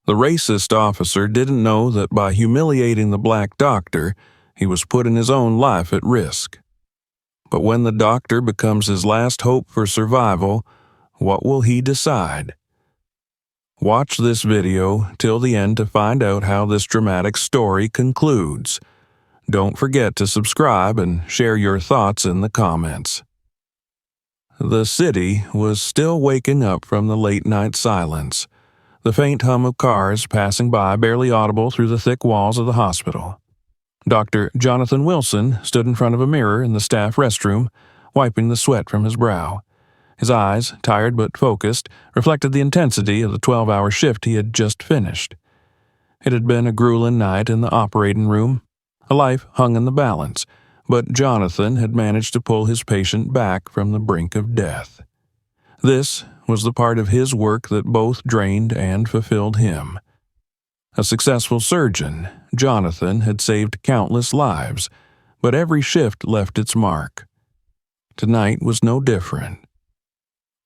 The racist officer didn't know that by humiliating the black doctor, he was putting his own life at risk. But when the doctor becomes his last hope for survival, what will he decide? Watch this video till the end to find out how this dramatic story concludes. Don't forget to subscribe and share your thoughts in the comments. The city was still waking up from the late-night silence, the faint hum of cars passing by barely audible through the thick walls of the hospital. Dr. Jonathan Wilson stood in front of a mirror in the staff restroom, wiping the sweat from his brow. His eyes, tired but focused, reflected the intensity of the 12-hour shift he had just finished. It had been a grueling night in the operating room. A life hung in the balance, but Jonathan had managed to pull his patient back from the brink of death. This was the part of his work that both drained and fulfilled him. A successful surgeon, Jonathan had saved countless lives, but every shift left its mark. Tonight was no different.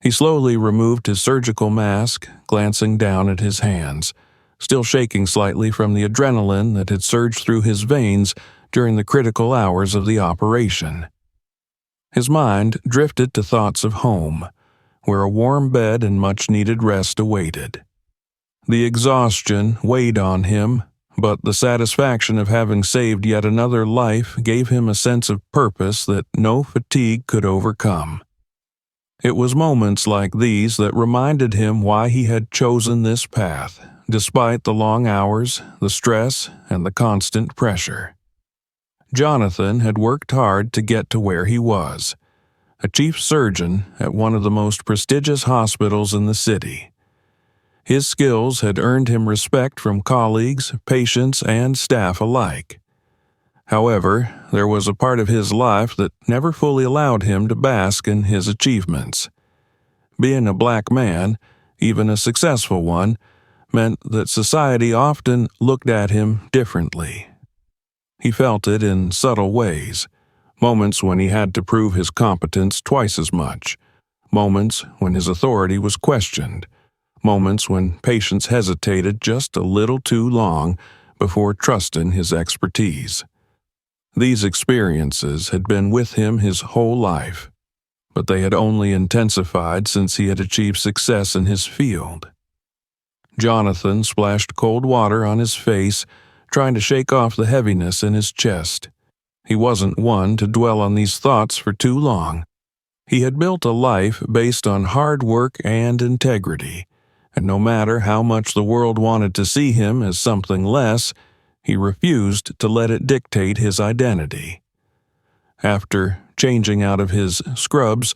He slowly removed his surgical mask, glancing down at his hands, still shaking slightly from the adrenaline that had surged through his veins during the critical hours of the operation. His mind drifted to thoughts of home, where a warm bed and much-needed rest awaited. The exhaustion weighed on him, but the satisfaction of having saved yet another life gave him a sense of purpose that no fatigue could overcome. It was moments like these that reminded him why he had chosen this path, despite the long hours, the stress, and the constant pressure. Jonathan had worked hard to get to where he was, a chief surgeon at one of the most prestigious hospitals in the city. His skills had earned him respect from colleagues, patients, and staff alike. However, there was a part of his life that never fully allowed him to bask in his achievements. Being a black man, even a successful one, meant that society often looked at him differently. He felt it in subtle ways, moments when he had to prove his competence twice as much, moments when his authority was questioned, moments when patients hesitated just a little too long before trusting his expertise. These experiences had been with him his whole life, but they had only intensified since he had achieved success in his field. Jonathan splashed cold water on his face, trying to shake off the heaviness in his chest. He wasn't one to dwell on these thoughts for too long. He had built a life based on hard work and integrity, and no matter how much the world wanted to see him as something less, he refused to let it dictate his identity. After changing out of his scrubs,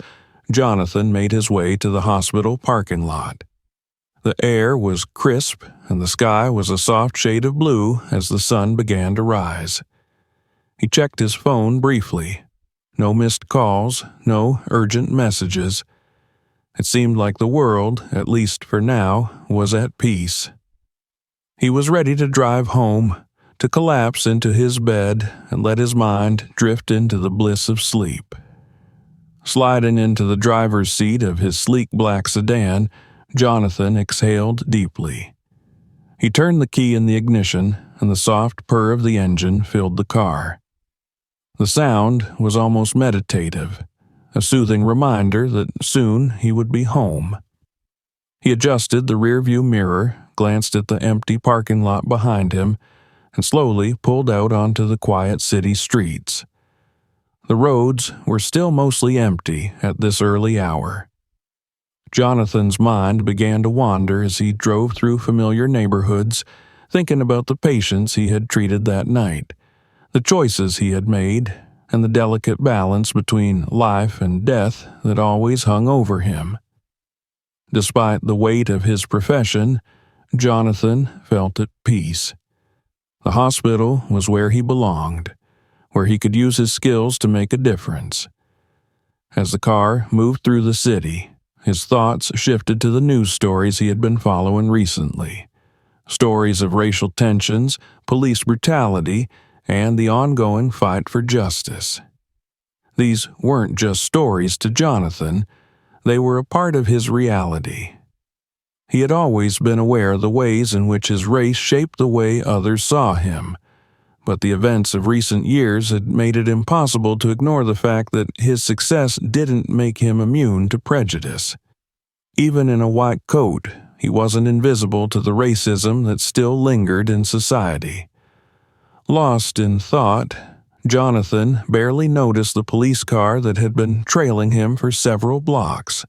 Jonathan made his way to the hospital parking lot. The air was crisp, and the sky was a soft shade of blue as the sun began to rise. He checked his phone briefly. No missed calls, no urgent messages. It seemed like the world, at least for now, was at peace. He was ready to drive home, to collapse into his bed and let his mind drift into the bliss of sleep. Sliding into the driver's seat of his sleek black sedan, Jonathan exhaled deeply. He turned the key in the ignition, and the soft purr of the engine filled the car. The sound was almost meditative, a soothing reminder that soon he would be home. He adjusted the rearview mirror, glanced at the empty parking lot behind him, and slowly pulled out onto the quiet city streets. The roads were still mostly empty at this early hour. Jonathan's mind began to wander as he drove through familiar neighborhoods, thinking about the patients he had treated that night, the choices he had made, and the delicate balance between life and death that always hung over him. Despite the weight of his profession, Jonathan felt at peace. The hospital was where he belonged, where he could use his skills to make a difference. As the car moved through the city, his thoughts shifted to the news stories he had been following recently. Stories of racial tensions, police brutality, and the ongoing fight for justice. These weren't just stories to Jonathan, they were a part of his reality. He had always been aware of the ways in which his race shaped the way others saw him, but the events of recent years had made it impossible to ignore the fact that his success didn't make him immune to prejudice. Even in a white coat, he wasn't invisible to the racism that still lingered in society. Lost in thought, Jonathan barely noticed the police car that had been trailing him for several blocks.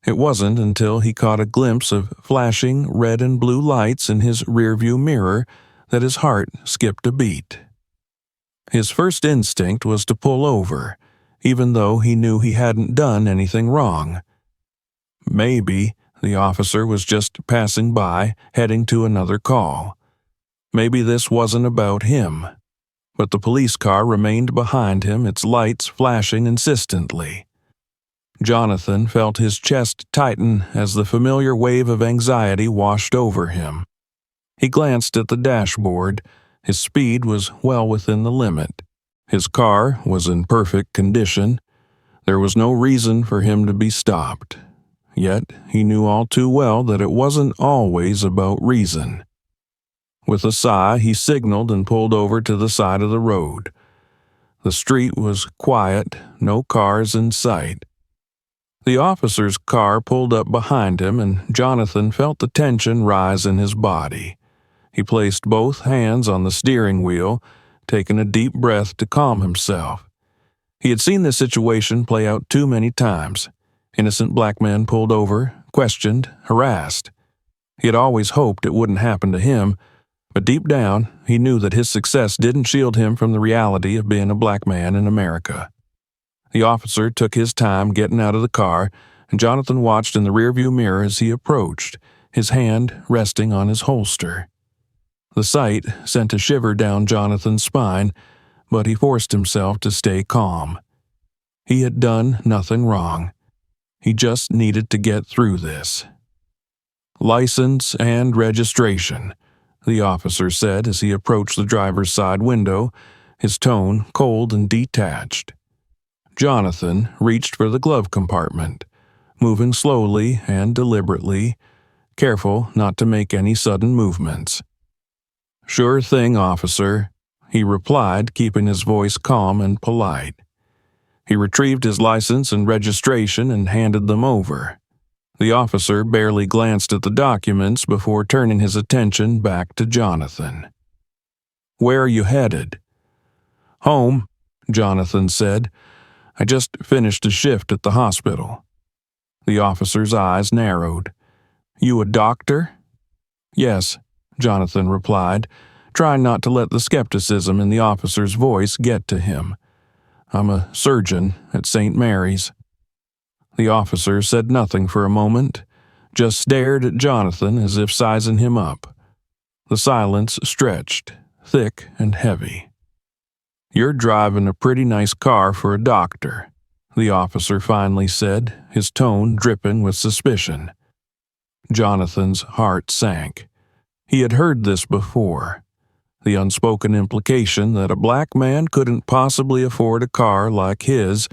It wasn't until he caught a glimpse of flashing red and blue lights in his rearview mirror that his heart skipped a beat. His first instinct was to pull over, even though he knew he hadn't done anything wrong. Maybe the officer was just passing by, heading to another call. Maybe this wasn't about him. But the police car remained behind him, its lights flashing insistently. Jonathan felt his chest tighten as the familiar wave of anxiety washed over him. He glanced at the dashboard. His speed was well within the limit. His car was in perfect condition. There was no reason for him to be stopped. Yet he knew all too well that it wasn't always about reason. With a sigh, he signaled and pulled over to the side of the road. The street was quiet, no cars in sight. The officer's car pulled up behind him, and Jonathan felt the tension rise in his body. He placed both hands on the steering wheel, taking a deep breath to calm himself. He had seen this situation play out too many times. Innocent black men pulled over, questioned, harassed. He had always hoped it wouldn't happen to him, but deep down, he knew that his success didn't shield him from the reality of being a black man in America. The officer took his time getting out of the car, and Jonathan watched in the rearview mirror as he approached, his hand resting on his holster. The sight sent a shiver down Jonathan's spine, but he forced himself to stay calm. He had done nothing wrong. He just needed to get through this. "License and registration," the officer said as he approached the driver's side window, his tone cold and detached. Jonathan reached for the glove compartment, moving slowly and deliberately, careful not to make any sudden movements. "Sure thing, officer," he replied, keeping his voice calm and polite. He retrieved his license and registration and handed them over. The officer barely glanced at the documents before turning his attention back to Jonathan. "Where are you headed?" "Home," Jonathan said. "I just finished a shift at the hospital." The officer's eyes narrowed. "You a doctor?" "Yes," Jonathan replied, trying not to let the skepticism in the officer's voice get to him. "I'm a surgeon at St. Mary's." The officer said nothing for a moment, just stared at Jonathan as if sizing him up. The silence stretched, thick and heavy. "You're driving a pretty nice car for a doctor," the officer finally said, his tone dripping with suspicion. Jonathan's heart sank. He had heard this before. The unspoken implication that a black man couldn't possibly afford a car like his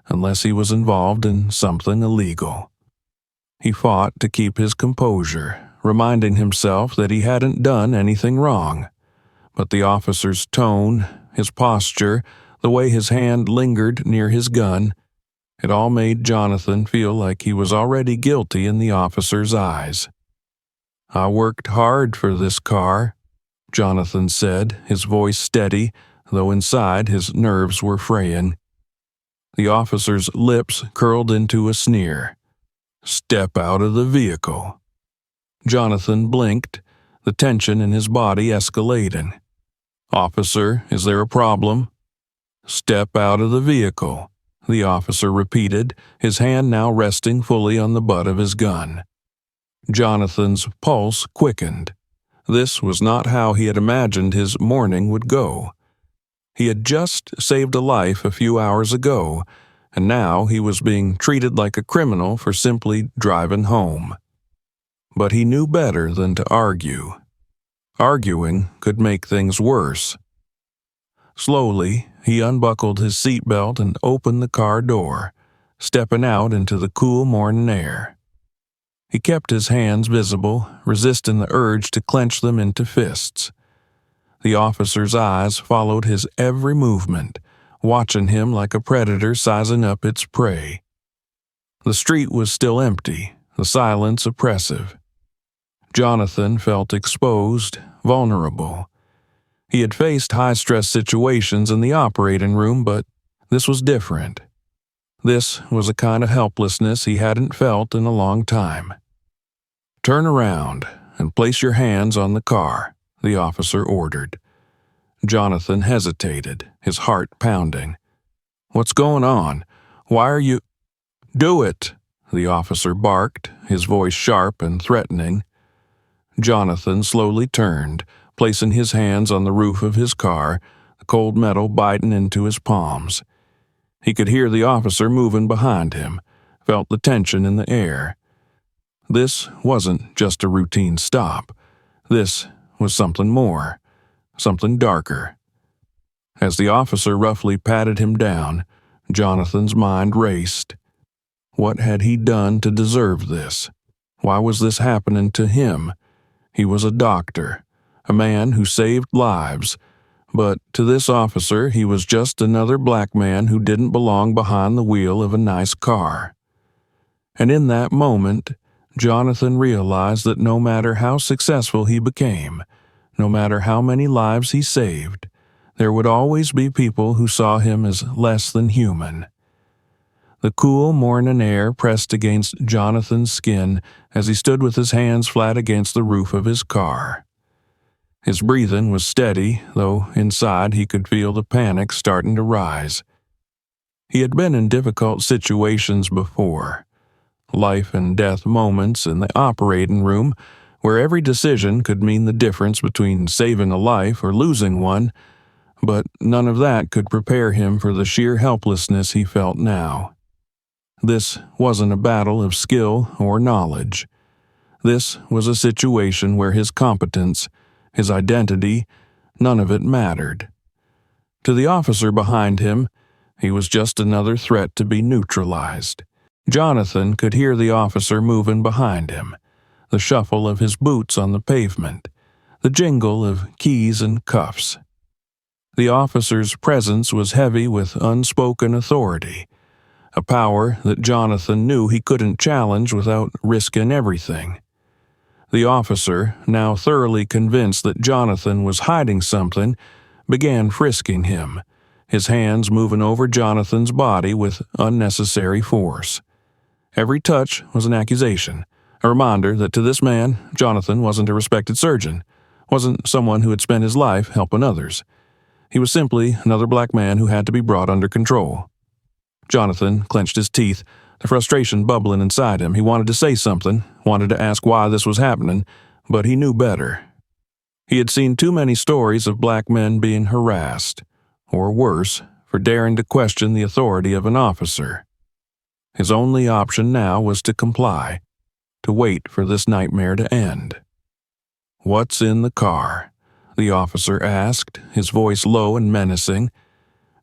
unless he was involved in something illegal. He fought to keep his composure, reminding himself that he hadn't done anything wrong. But the officer's tone, his posture, the way his hand lingered near his gun, it all made Jonathan feel like he was already guilty in the officer's eyes. "I worked hard for this car," Jonathan said, his voice steady, though inside his nerves were fraying. The officer's lips curled into a sneer. "Step out of the vehicle." Jonathan blinked, the tension in his body escalating. "Officer, is there a problem?" "Step out of the vehicle," the officer repeated, his hand now resting fully on the butt of his gun. Jonathan's pulse quickened. This was not how he had imagined his morning would go. He had just saved a life a few hours ago, and now he was being treated like a criminal for simply driving home. But he knew better than to argue. Arguing could make things worse. Slowly, he unbuckled his seatbelt and opened the car door, stepping out into the cool morning air. He kept his hands visible, resisting the urge to clench them into fists. The officer's eyes followed his every movement, watching him like a predator sizing up its prey. The street was still empty, the silence oppressive. Jonathan felt exposed, vulnerable. He had faced high-stress situations in the operating room, but this was different. This was a kind of helplessness he hadn't felt in a long time. "Turn around and place your hands on the car," the officer ordered. Jonathan hesitated, his heart pounding. "What's going on? Why are you—" "Do it," the officer barked, his voice sharp and threatening. Jonathan slowly turned, placing his hands on the roof of his car, the cold metal biting into his palms. He could hear the officer moving behind him, felt the tension in the air. This wasn't just a routine stop. This was something more, something darker. As the officer roughly patted him down, Jonathan's mind raced. What had he done to deserve this? Why was this happening to him? He was a doctor, a man who saved lives, but to this officer he was just another black man who didn't belong behind the wheel of a nice car. And in that moment, Jonathan realized that no matter how successful he became, no matter how many lives he saved, there would always be people who saw him as less than human. The cool morning air pressed against Jonathan's skin as he stood with his hands flat against the roof of his car. His breathing was steady, though inside he could feel the panic starting to rise. He had been in difficult situations before, life and death moments in the operating room where every decision could mean the difference between saving a life or losing one, but none of that could prepare him for the sheer helplessness he felt now. This wasn't a battle of skill or knowledge. This was a situation where his competence, his identity, none of it mattered. To the officer behind him, he was just another threat to be neutralized. Jonathan could hear the officer moving behind him, the shuffle of his boots on the pavement, the jingle of keys and cuffs. The officer's presence was heavy with unspoken authority, a power that Jonathan knew he couldn't challenge without risking everything. The officer, now thoroughly convinced that Jonathan was hiding something, began frisking him, his hands moving over Jonathan's body with unnecessary force. Every touch was an accusation, a reminder that to this man, Jonathan wasn't a respected surgeon, wasn't someone who had spent his life helping others. He was simply another black man who had to be brought under control. Jonathan clenched his teeth, the frustration bubbling inside him. He wanted to say something, wanted to ask why this was happening, but he knew better. He had seen too many stories of black men being harassed, or worse, for daring to question the authority of an officer. His only option now was to comply, to wait for this nightmare to end. "What's in the car?" the officer asked, his voice low and menacing.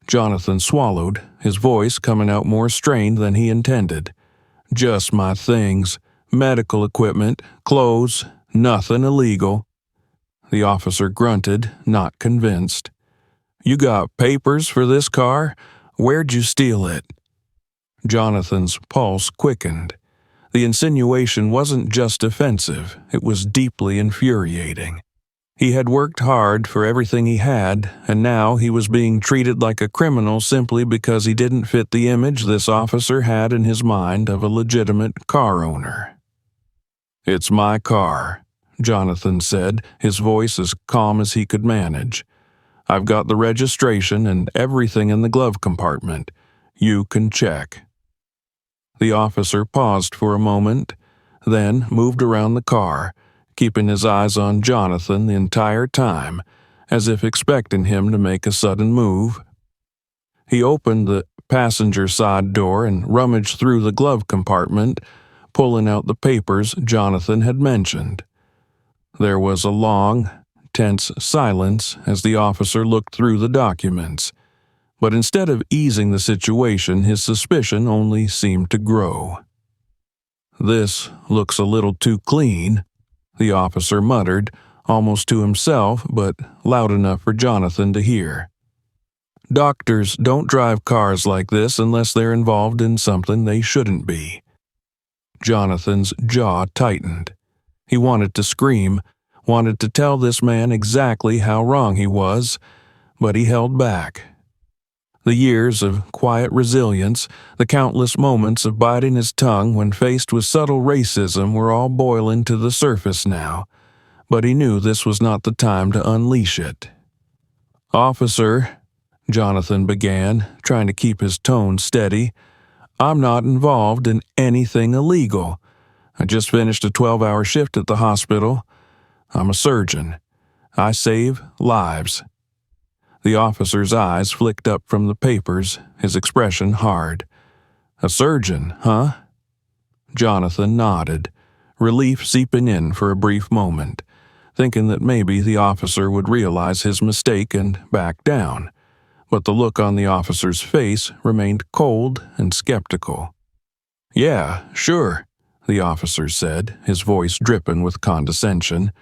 Jonathan swallowed, his voice coming out more strained than he intended. "Just my things, medical equipment, clothes, nothing illegal." The officer grunted, not convinced. "You got papers for this car? Where'd you steal it?" Jonathan's pulse quickened. The insinuation wasn't just offensive, it was deeply infuriating. He had worked hard for everything he had, and now he was being treated like a criminal simply because he didn't fit the image this officer had in his mind of a legitimate car owner. "It's my car," Jonathan said, his voice as calm as he could manage. "I've got the registration and everything in the glove compartment. You can check." The officer paused for a moment, then moved around the car, keeping his eyes on Jonathan the entire time, as if expecting him to make a sudden move. He opened the passenger side door and rummaged through the glove compartment, pulling out the papers Jonathan had mentioned. There was a long, tense silence as the officer looked through the documents, but instead of easing the situation, his suspicion only seemed to grow. "This looks a little too clean," the officer muttered, almost to himself, but loud enough for Jonathan to hear. Doctors don't drive cars like this unless they're involved in something they shouldn't be. Jonathan's jaw tightened. He wanted to scream, wanted to tell this man exactly how wrong he was, but he held back. The years of quiet resilience, the countless moments of biting his tongue when faced with subtle racism were all boiling to the surface now, but he knew this was not the time to unleash it. "Officer," Jonathan began, trying to keep his tone steady, "I'm not involved in anything illegal. I just finished a 12-hour shift at the hospital. I'm a surgeon. I save lives." The officer's eyes flicked up from the papers, his expression hard. "A surgeon, huh?" Jonathan nodded, relief seeping in for a brief moment, thinking that maybe the officer would realize his mistake and back down. But the look on the officer's face remained cold and skeptical. "Yeah, sure," the officer said, his voice dripping with condescension.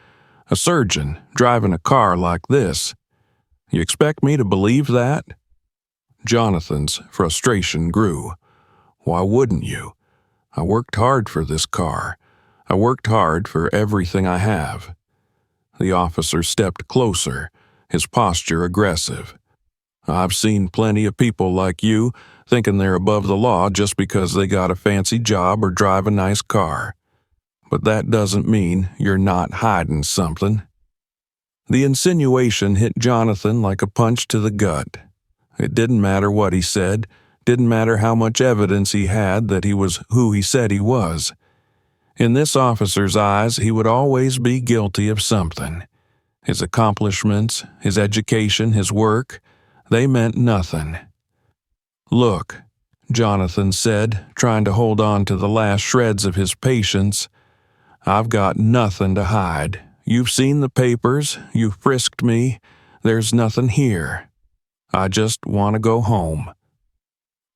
"A surgeon driving a car like this. You expect me to believe that?" Jonathan's frustration grew. "Why wouldn't you? I worked hard for this car. I worked hard for everything I have." The officer stepped closer, his posture aggressive. "I've seen plenty of people like you thinking they're above the law just because they got a fancy job or drive a nice car. But that doesn't mean you're not hiding something." The insinuation hit Jonathan like a punch to the gut. It didn't matter what he said, didn't matter how much evidence he had that he was who he said he was. In this officer's eyes, he would always be guilty of something. His accomplishments, his education, his work, they meant nothing. "Look," Jonathan said, trying to hold on to the last shreds of his patience, "I've got nothing to hide. You've seen the papers, you've frisked me, there's nothing here. I just want to go home."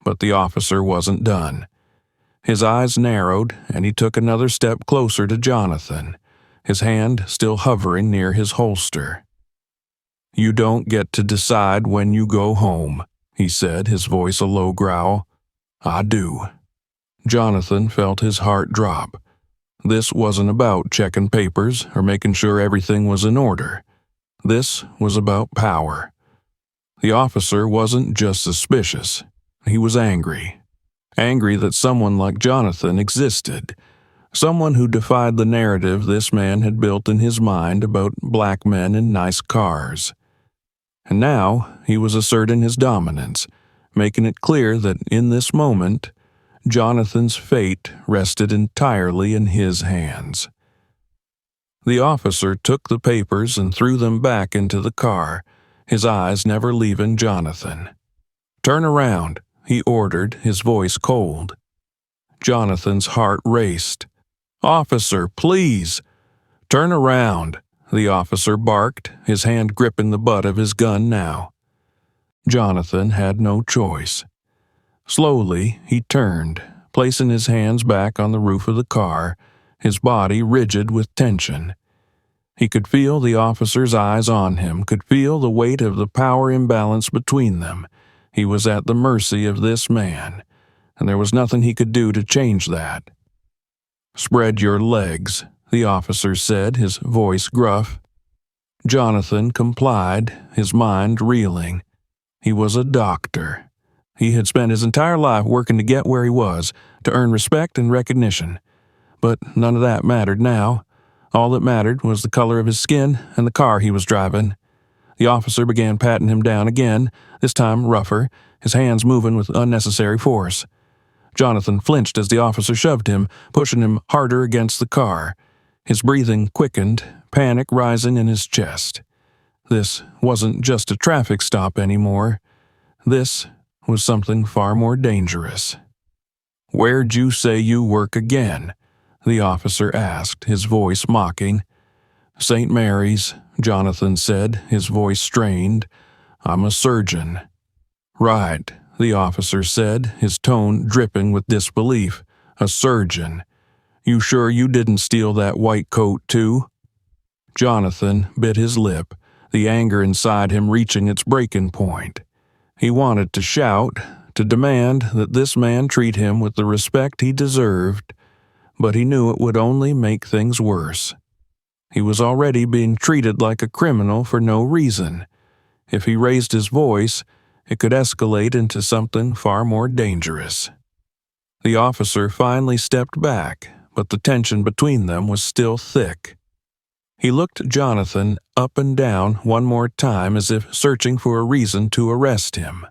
But the officer wasn't done. His eyes narrowed, and he took another step closer to Jonathan, his hand still hovering near his holster. "You don't get to decide when you go home," he said, his voice a low growl. "I do." Jonathan felt his heart drop. This wasn't about checking papers or making sure everything was in order. This was about power. The officer wasn't just suspicious. He was angry. Angry that someone like Jonathan existed. Someone who defied the narrative this man had built in his mind about black men in nice cars. And now he was asserting his dominance, making it clear that in this moment, Jonathan's fate rested entirely in his hands. The officer took the papers and threw them back into the car, his eyes never leaving Jonathan. "Turn around," he ordered, his voice cold. Jonathan's heart raced. "Officer, please!" "Turn around," the officer barked, his hand gripping the butt of his gun now. Jonathan had no choice. Slowly, he turned, placing his hands back on the roof of the car, his body rigid with tension. He could feel the officer's eyes on him, could feel the weight of the power imbalance between them. He was at the mercy of this man, and there was nothing he could do to change that. "Spread your legs," the officer said, his voice gruff. Jonathan complied, his mind reeling. He was a doctor. He had spent his entire life working to get where he was, to earn respect and recognition. But none of that mattered now. All that mattered was the color of his skin and the car he was driving. The officer began patting him down again, this time rougher, his hands moving with unnecessary force. Jonathan flinched as the officer shoved him, pushing him harder against the car. His breathing quickened, panic rising in his chest. This wasn't just a traffic stop anymore. This was something far more dangerous. "Where'd you say you work again?" the officer asked, his voice mocking. "St. Mary's," Jonathan said, his voice strained. "I'm a surgeon." "Right," the officer said, his tone dripping with disbelief. "A surgeon. You sure you didn't steal that white coat, too?" Jonathan bit his lip, the anger inside him reaching its breaking point. He wanted to shout, to demand that this man treat him with the respect he deserved, but he knew it would only make things worse. He was already being treated like a criminal for no reason. If he raised his voice, it could escalate into something far more dangerous. The officer finally stepped back, but the tension between them was still thick. He looked Jonathan up and down one more time as if searching for a reason to arrest him.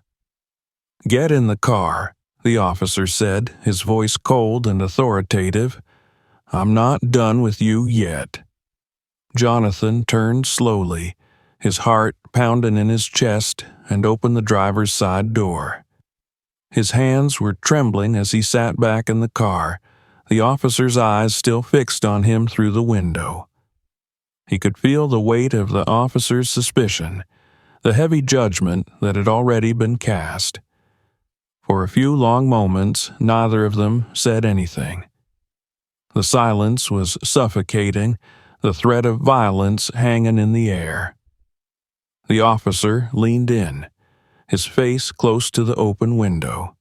"Get in the car," the officer said, his voice cold and authoritative. "I'm not done with you yet." Jonathan turned slowly, his heart pounding in his chest, and opened the driver's side door. His hands were trembling as he sat back in the car, the officer's eyes still fixed on him through the window. He could feel the weight of the officer's suspicion, the heavy judgment that had already been cast. For a few long moments, neither of them said anything. The silence was suffocating, the threat of violence hanging in the air. The officer leaned in, his face close to the open window.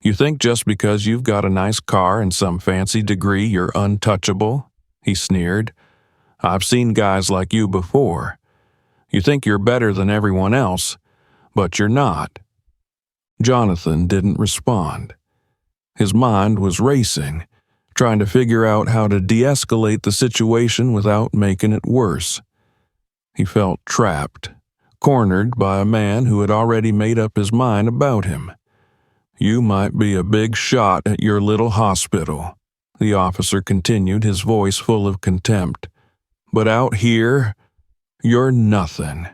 "You think just because you've got a nice car and some fancy degree you're untouchable?" he sneered. "I've seen guys like you before. You think you're better than everyone else, but you're not." Jonathan didn't respond. His mind was racing, trying to figure out how to de-escalate the situation without making it worse. He felt trapped, cornered by a man who had already made up his mind about him. "You might be a big shot at your little hospital," the officer continued, his voice full of contempt. "But out here, you're nothing."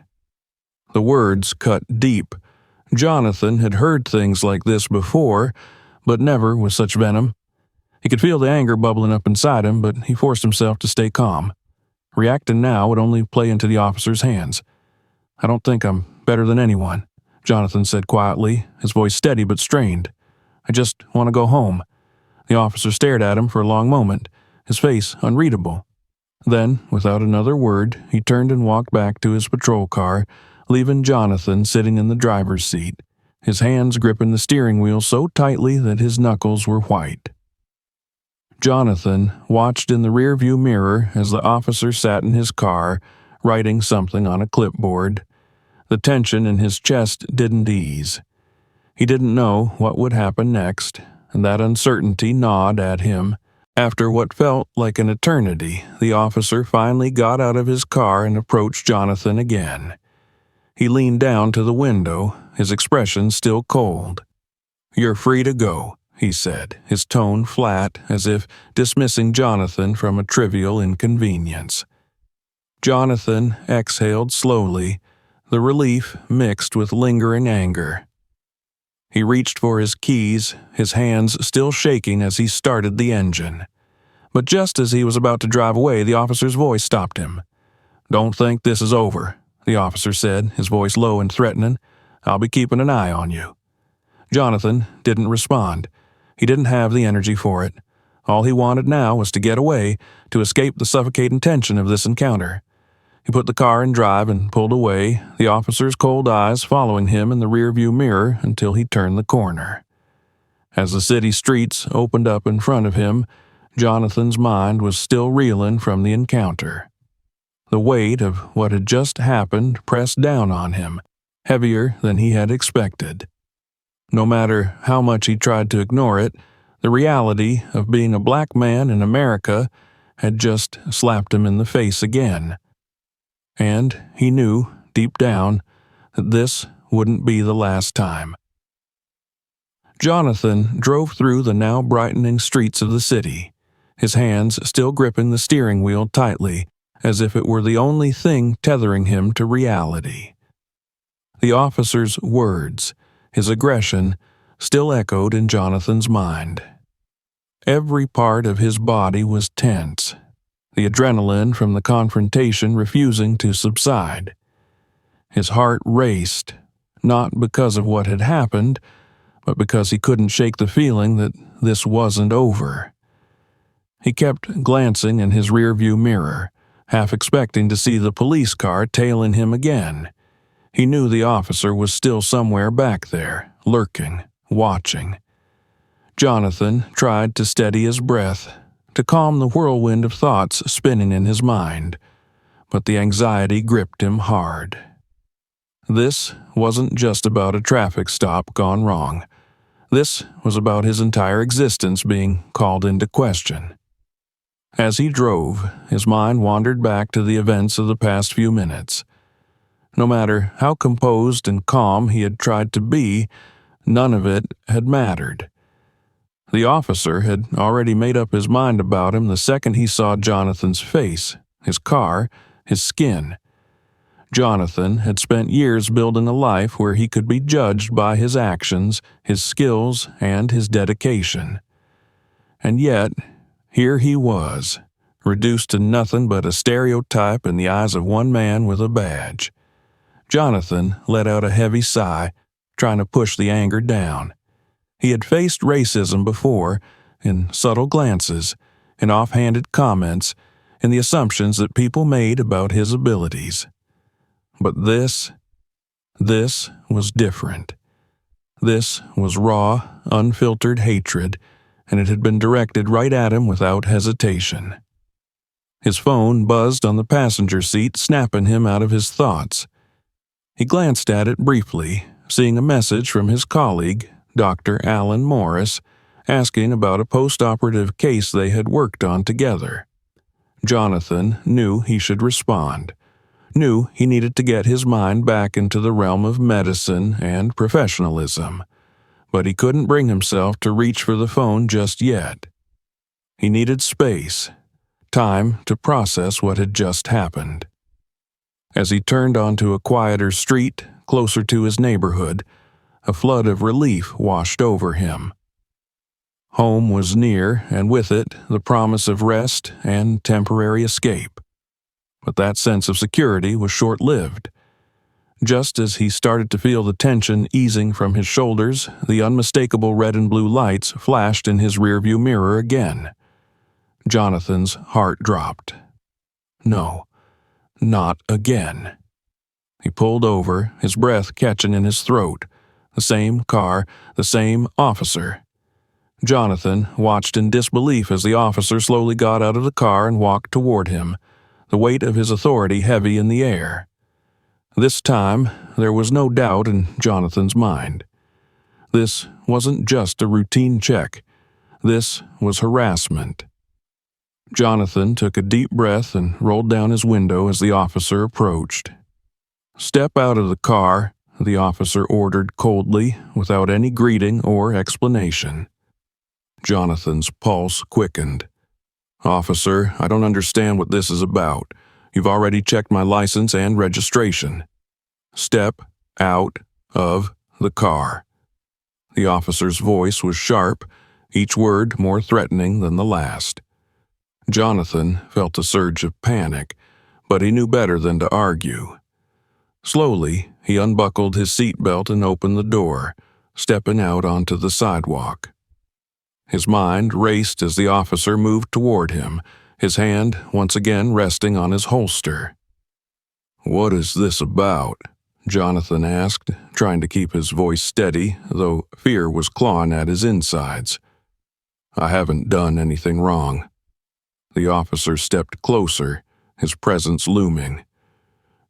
The words cut deep. Jonathan had heard things like this before, but never with such venom. He could feel the anger bubbling up inside him, but he forced himself to stay calm. Reacting now would only play into the officer's hands. "I don't think I'm better than anyone," Jonathan said quietly, his voice steady but strained. "I just want to go home." The officer stared at him for a long moment, his face unreadable. Then, without another word, he turned and walked back to his patrol car, leaving Jonathan sitting in the driver's seat, his hands gripping the steering wheel so tightly that his knuckles were white. Jonathan watched in the rearview mirror as the officer sat in his car, writing something on a clipboard. The tension in his chest didn't ease. He didn't know what would happen next, and that uncertainty gnawed at him. After what felt like an eternity, the officer finally got out of his car and approached Jonathan again. He leaned down to the window, his expression still cold. "You're free to go," he said, his tone flat, as if dismissing Jonathan from a trivial inconvenience. Jonathan exhaled slowly, the relief mixed with lingering anger. He reached for his keys, his hands still shaking as he started the engine. But just as he was about to drive away, the officer's voice stopped him. "Don't think this is over," the officer said, his voice low and threatening. "I'll be keeping an eye on you." Jonathan didn't respond. He didn't have the energy for it. All he wanted now was to get away, to escape the suffocating tension of this encounter. He put the car in drive and pulled away, the officer's cold eyes following him in the rearview mirror until he turned the corner. As the city streets opened up in front of him, Jonathan's mind was still reeling from the encounter. The weight of what had just happened pressed down on him, heavier than he had expected. No matter how much he tried to ignore it, the reality of being a black man in America had just slapped him in the face again. And he knew, deep down, that this wouldn't be the last time. Jonathan drove through the now brightening streets of the city, his hands still gripping the steering wheel tightly, as if it were the only thing tethering him to reality. The officer's words, his aggression, still echoed in Jonathan's mind. Every part of his body was tense, the adrenaline from the confrontation refusing to subside. His heart raced, not because of what had happened, but because he couldn't shake the feeling that this wasn't over. He kept glancing in his rearview mirror, half expecting to see the police car tailing him again. He knew the officer was still somewhere back there, lurking, watching. Jonathan tried to steady his breath, to calm the whirlwind of thoughts spinning in his mind, but the anxiety gripped him hard. This wasn't just about a traffic stop gone wrong. This was about his entire existence being called into question. As he drove, his mind wandered back to the events of the past few minutes. No matter how composed and calm he had tried to be, none of it had mattered. The officer had already made up his mind about him the second he saw Jonathan's face, his car, his skin. Jonathan had spent years building a life where he could be judged by his actions, his skills, and his dedication. And yet, here he was, reduced to nothing but a stereotype in the eyes of one man with a badge. Jonathan let out a heavy sigh, trying to push the anger down. He had faced racism before, in subtle glances, in offhanded comments, in the assumptions that people made about his abilities. But this was different. This was raw, unfiltered hatred, and it had been directed right at him without hesitation. His phone buzzed on the passenger seat, snapping him out of his thoughts. He glanced at it briefly, seeing a message from his colleague, Dr. Alan Morris, asking about a post-operative case they had worked on together. Jonathan knew he should respond, knew he needed to get his mind back into the realm of medicine and professionalism, but he couldn't bring himself to reach for the phone just yet. He needed space, time to process what had just happened. As he turned onto a quieter street, closer to his neighborhood, a flood of relief washed over him. Home was near, and with it, the promise of rest and temporary escape. But that sense of security was short-lived. Just as he started to feel the tension easing from his shoulders, the unmistakable red and blue lights flashed in his rearview mirror again. Jonathan's heart dropped. No, not again. He pulled over, his breath catching in his throat. The same car, the same officer. Jonathan watched in disbelief as the officer slowly got out of the car and walked toward him, the weight of his authority heavy in the air. This time, there was no doubt in Jonathan's mind. This wasn't just a routine check. This was harassment. Jonathan took a deep breath and rolled down his window as the officer approached. "Step out of the car," the officer ordered coldly, without any greeting or explanation. Jonathan's pulse quickened. "Officer, I don't understand what this is about. You've already checked my license and registration. Step out of the car." The officer's voice was sharp, each word more threatening than the last. Jonathan felt a surge of panic, but he knew better than to argue. Slowly, he unbuckled his seatbelt and opened the door, stepping out onto the sidewalk. His mind raced as the officer moved toward him, his hand once again resting on his holster. "What is this about?" Jonathan asked, trying to keep his voice steady, though fear was clawing at his insides. "I haven't done anything wrong." The officer stepped closer, his presence looming.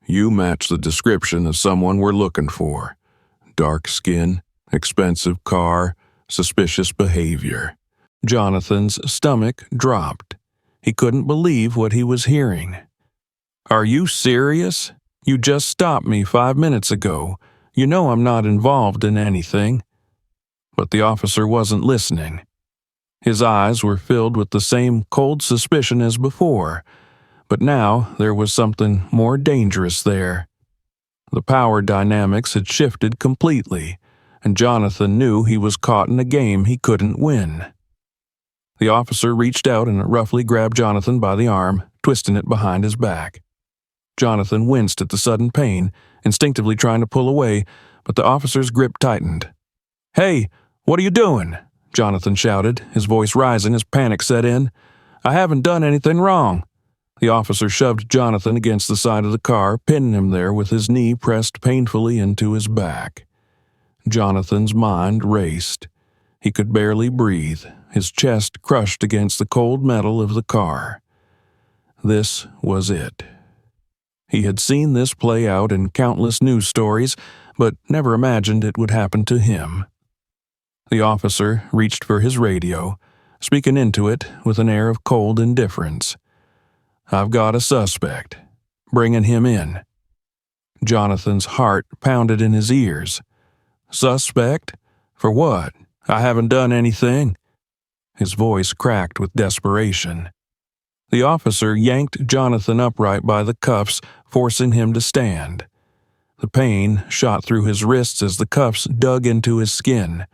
"You match the description of someone we're looking for. Dark skin, expensive car, suspicious behavior." Jonathan's stomach dropped. He couldn't believe what he was hearing. "Are you serious? You just stopped me 5 minutes ago. You know I'm not involved in anything." But the officer wasn't listening. His eyes were filled with the same cold suspicion as before, but now there was something more dangerous there. The power dynamics had shifted completely, and Jonathan knew he was caught in a game he couldn't win. The officer reached out and roughly grabbed Jonathan by the arm, twisting it behind his back. Jonathan winced at the sudden pain, instinctively trying to pull away, but the officer's grip tightened. "Hey, what are you doing?" Jonathan shouted, his voice rising as panic set in. I haven't done anything wrong." The officer shoved Jonathan against the side of the car, pinning him there with his knee pressed painfully into his back. Jonathan's mind raced. He could barely breathe, his chest crushed against the cold metal of the car. This was it. He had seen this play out in countless news stories, but never imagined it would happen to him. The officer reached for his radio, speaking into it with an air of cold indifference. "I've got a suspect. Bringing him in." Jonathan's heart pounded in his ears. "Suspect? For what? I haven't done anything." His voice cracked with desperation. The officer yanked Jonathan upright by the cuffs, forcing him to stand. The pain shot through his wrists as the cuffs dug into his skin,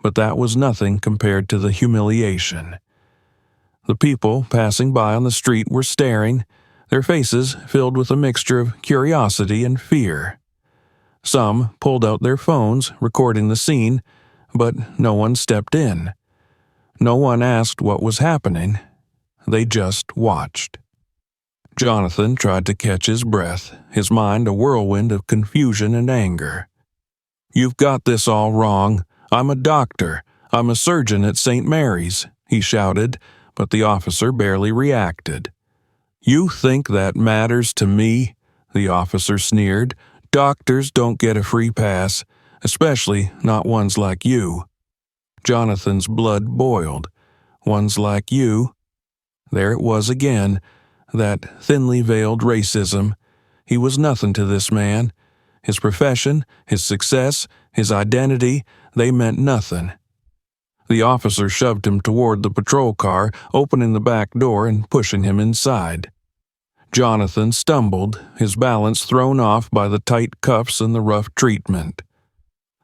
but that was nothing compared to the humiliation. The people passing by on the street were staring, their faces filled with a mixture of curiosity and fear. Some pulled out their phones, recording the scene, but no one stepped in. No one asked what was happening. They just watched. Jonathan tried to catch his breath, his mind a whirlwind of confusion and anger. "You've got this all wrong. I'm a doctor. I'm a surgeon at St. Mary's," he shouted, but the officer barely reacted. "You think that matters to me?" the officer sneered. "Doctors don't get a free pass, especially not ones like you." Jonathan's blood boiled. Ones like you? There it was again, that thinly veiled racism. He was nothing to this man. His profession, his success, his identity, they meant nothing. The officer shoved him toward the patrol car, opening the back door and pushing him inside. Jonathan stumbled, his balance thrown off by the tight cuffs and the rough treatment.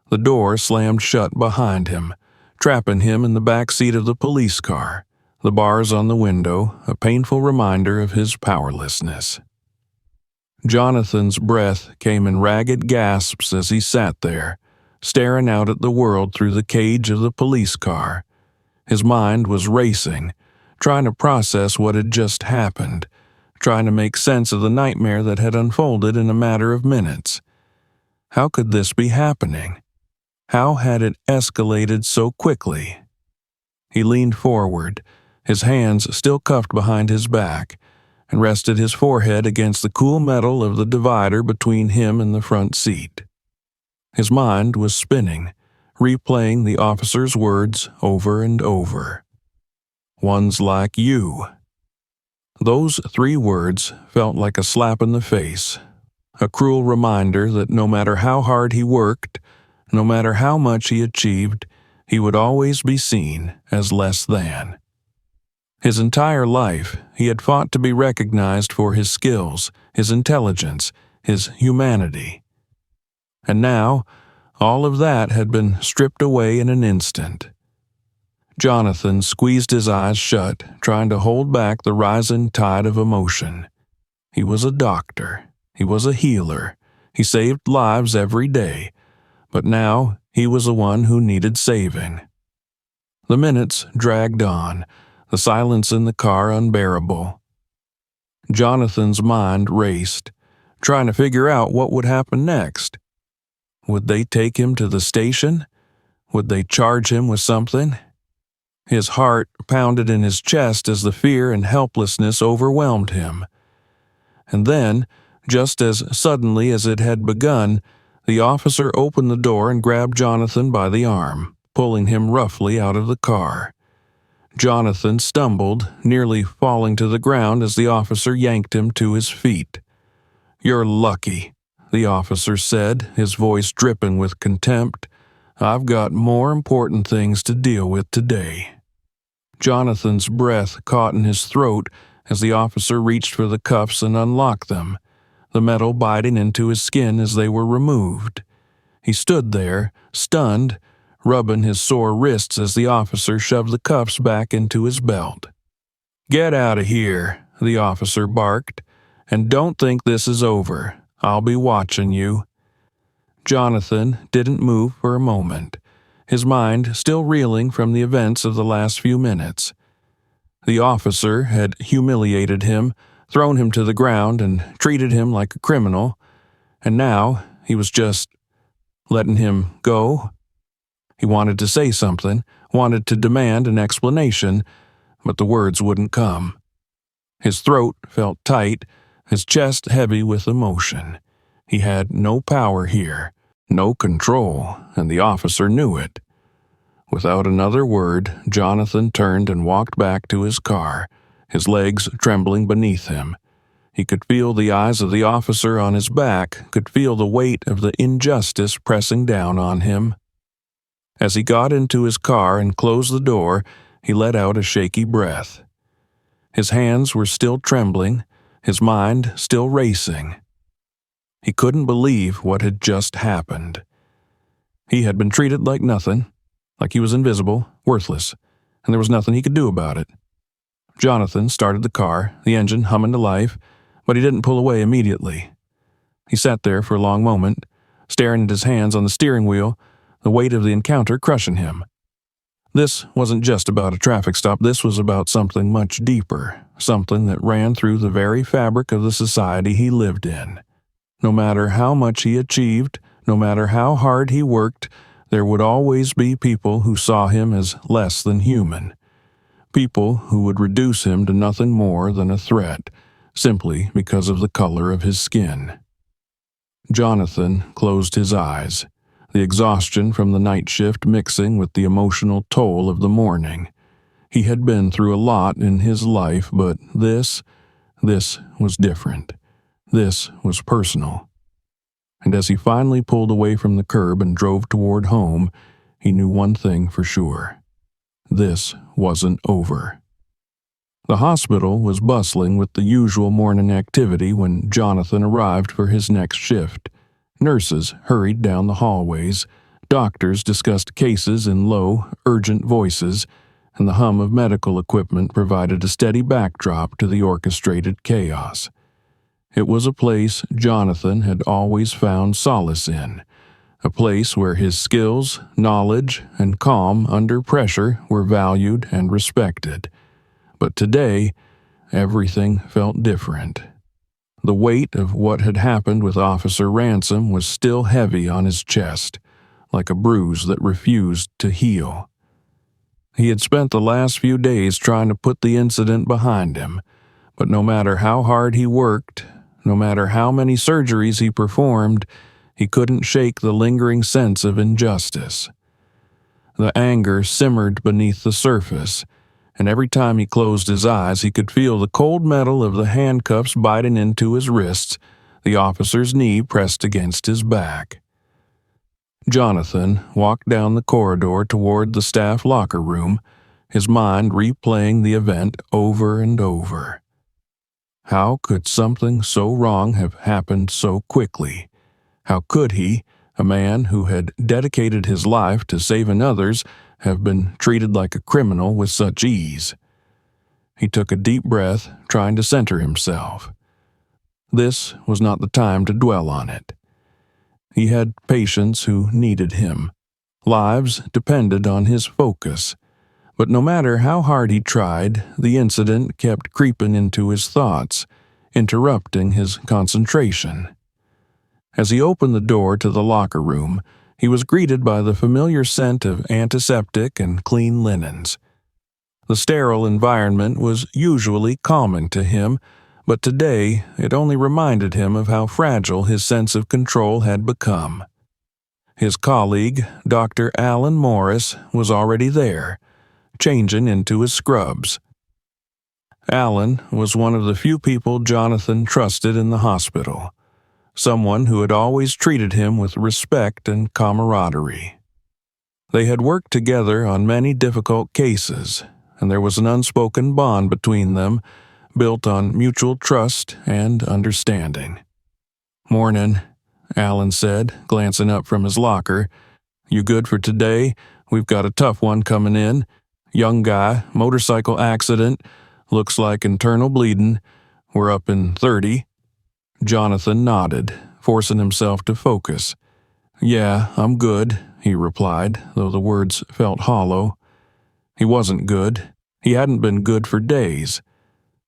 The door slammed shut behind him, trapping him in the back seat of the police car, the bars on the window a painful reminder of his powerlessness. Jonathan's breath came in ragged gasps as he sat there, staring out at the world through the cage of the police car. His mind was racing, trying to process what had just happened, trying to make sense of the nightmare that had unfolded in a matter of minutes. How could this be happening? How had it escalated so quickly? He leaned forward, his hands still cuffed behind his back, and rested his forehead against the cool metal of the divider between him and the front seat. His mind was spinning, replaying the officer's words over and over. "Ones like you." Those 3 words felt like a slap in the face, a cruel reminder that no matter how hard he worked, no matter how much he achieved, he would always be seen as less than. His entire life, he had fought to be recognized for his skills, his intelligence, his humanity. And now, all of that had been stripped away in an instant. Jonathan squeezed his eyes shut, trying to hold back the rising tide of emotion. He was a doctor. He was a healer. He saved lives every day. But now, he was the one who needed saving. The minutes dragged on, the silence in the car unbearable. Jonathan's mind raced, trying to figure out what would happen next. Would they take him to the station? Would they charge him with something? His heart pounded in his chest as the fear and helplessness overwhelmed him. And then, just as suddenly as it had begun, the officer opened the door and grabbed Jonathan by the arm, pulling him roughly out of the car. Jonathan stumbled, nearly falling to the ground as the officer yanked him to his feet. "You're lucky," the officer said, his voice dripping with contempt. "I've got more important things to deal with today." Jonathan's breath caught in his throat as the officer reached for the cuffs and unlocked them, the metal biting into his skin as they were removed. He stood there, stunned, rubbing his sore wrists as the officer shoved the cuffs back into his belt. "Get out of here," the officer barked, "and don't think this is over. I'll be watching you." Jonathan didn't move for a moment, his mind still reeling from the events of the last few minutes. The officer had humiliated him, thrown him to the ground, and treated him like a criminal, and now he was just letting him go. He wanted to say something, wanted to demand an explanation, but the words wouldn't come. His throat felt tight, his chest heavy with emotion. He had no power here, no control, and the officer knew it. Without another word, Jonathan turned and walked back to his car, his legs trembling beneath him. He could feel the eyes of the officer on his back, could feel the weight of the injustice pressing down on him. As he got into his car and closed the door, he let out a shaky breath. His hands were still trembling, his mind still racing. He couldn't believe what had just happened. He had been treated like nothing, like he was invisible, worthless, and there was nothing he could do about it. Jonathan started the car, the engine humming to life, but he didn't pull away immediately. He sat there for a long moment, staring at his hands on the steering wheel, the weight of the encounter crushing him. This wasn't just about a traffic stop, this was about something much deeper, something that ran through the very fabric of the society he lived in. No matter how much he achieved, no matter how hard he worked, there would always be people who saw him as less than human. People who would reduce him to nothing more than a threat, simply because of the color of his skin. Jonathan closed his eyes, the exhaustion from the night shift mixing with the emotional toll of the morning. He had been through a lot in his life, but this was different. This was personal. And as he finally pulled away from the curb and drove toward home, he knew one thing for sure. This wasn't over. The hospital was bustling with the usual morning activity when Jonathan arrived for his next shift. Nurses hurried down the hallways, doctors discussed cases in low, urgent voices, and the hum of medical equipment provided a steady backdrop to the orchestrated chaos. It was a place Jonathan had always found solace in, a place where his skills, knowledge, and calm under pressure were valued and respected. But today, everything felt different. The weight of what had happened with Officer Ransom was still heavy on his chest, like a bruise that refused to heal. He had spent the last few days trying to put the incident behind him, but no matter how hard he worked, no matter how many surgeries he performed, he couldn't shake the lingering sense of injustice. The anger simmered beneath the surface, and every time he closed his eyes he could feel the cold metal of the handcuffs biting into his wrists, the officer's knee pressed against his back. Jonathan walked down the corridor toward the staff locker room, his mind replaying the event over and over. How could something so wrong have happened so quickly? How could he, a man who had dedicated his life to saving others, have been treated like a criminal with such ease? He took a deep breath, trying to center himself. This was not the time to dwell on it. He had patients who needed him. Lives depended on his focus. But no matter how hard he tried, the incident kept creeping into his thoughts, interrupting his concentration. As he opened the door to the locker room, he was greeted by the familiar scent of antiseptic and clean linens. The sterile environment was usually calming to him, but today it only reminded him of how fragile his sense of control had become. His colleague, Dr. Alan Morris, was already there, changing into his scrubs. Alan was one of the few people Jonathan trusted in the hospital, someone who had always treated him with respect and camaraderie. They had worked together on many difficult cases, and there was an unspoken bond between them, built on mutual trust and understanding. "Morning," Alan said, glancing up from his locker. "You good for today? We've got a tough one coming in. Young guy, motorcycle accident, looks like internal bleeding. We're up in 30. Jonathan nodded, forcing himself to focus. "Yeah, I'm good," he replied, though the words felt hollow. He wasn't good. He hadn't been good for days,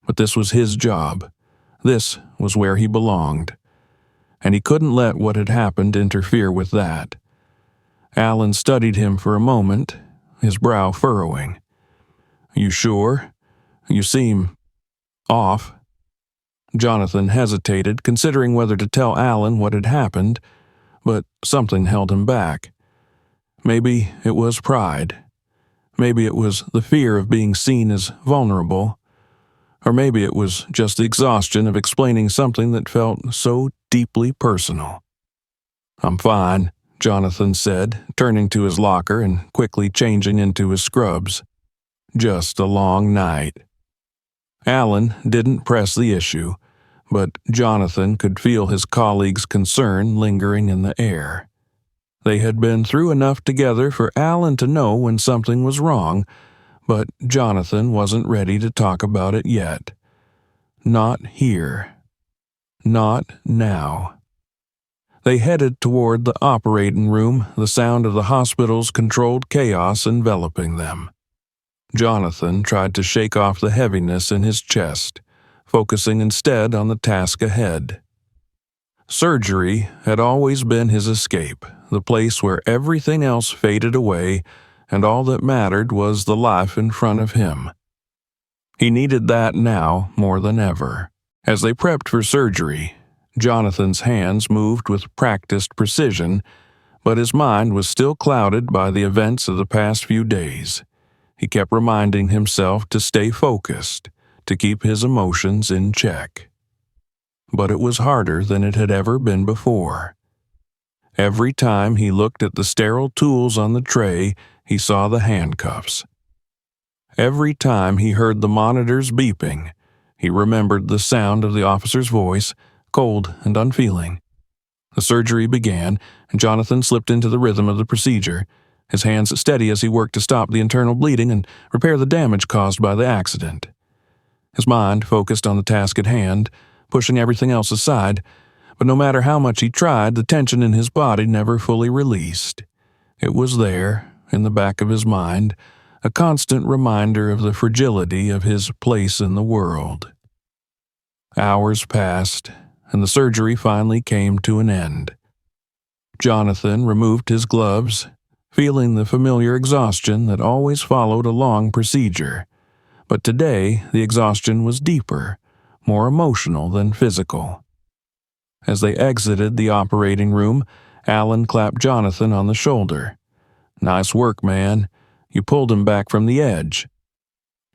but this was his job. This was where he belonged, and he couldn't let what had happened interfere with that. Alan studied him for a moment, his brow furrowing. "You sure? You seem off." Jonathan hesitated, considering whether to tell Alan what had happened, but something held him back. Maybe it was pride. Maybe it was the fear of being seen as vulnerable. Or maybe it was just the exhaustion of explaining something that felt so deeply personal. "I'm fine," Jonathan said, turning to his locker and quickly changing into his scrubs. "Just a long night." Alan didn't press the issue, but Jonathan could feel his colleague's concern lingering in the air. They had been through enough together for Alan to know when something was wrong, but Jonathan wasn't ready to talk about it yet. Not here. Not now. They headed toward the operating room, the sound of the hospital's controlled chaos enveloping them. Jonathan tried to shake off the heaviness in his chest, focusing instead on the task ahead. Surgery had always been his escape, the place where everything else faded away and all that mattered was the life in front of him. He needed that now more than ever. As they prepped for surgery, Jonathan's hands moved with practiced precision, but his mind was still clouded by the events of the past few days. He kept reminding himself to stay focused, to keep his emotions in check. But it was harder than it had ever been before. Every time he looked at the sterile tools on the tray, he saw the handcuffs. Every time he heard the monitors beeping, he remembered the sound of the officer's voice, cold and unfeeling. The surgery began, and Jonathan slipped into the rhythm of the procedure, his hands steady as he worked to stop the internal bleeding and repair the damage caused by the accident. His mind focused on the task at hand, pushing everything else aside, but no matter how much he tried, the tension in his body never fully released. It was there, in the back of his mind, a constant reminder of the fragility of his place in the world. Hours passed, and the surgery finally came to an end. Jonathan removed his gloves, feeling the familiar exhaustion that always followed a long procedure. But today, the exhaustion was deeper, more emotional than physical. As they exited the operating room, Alan clapped Jonathan on the shoulder. "Nice work, man. You pulled him back from the edge."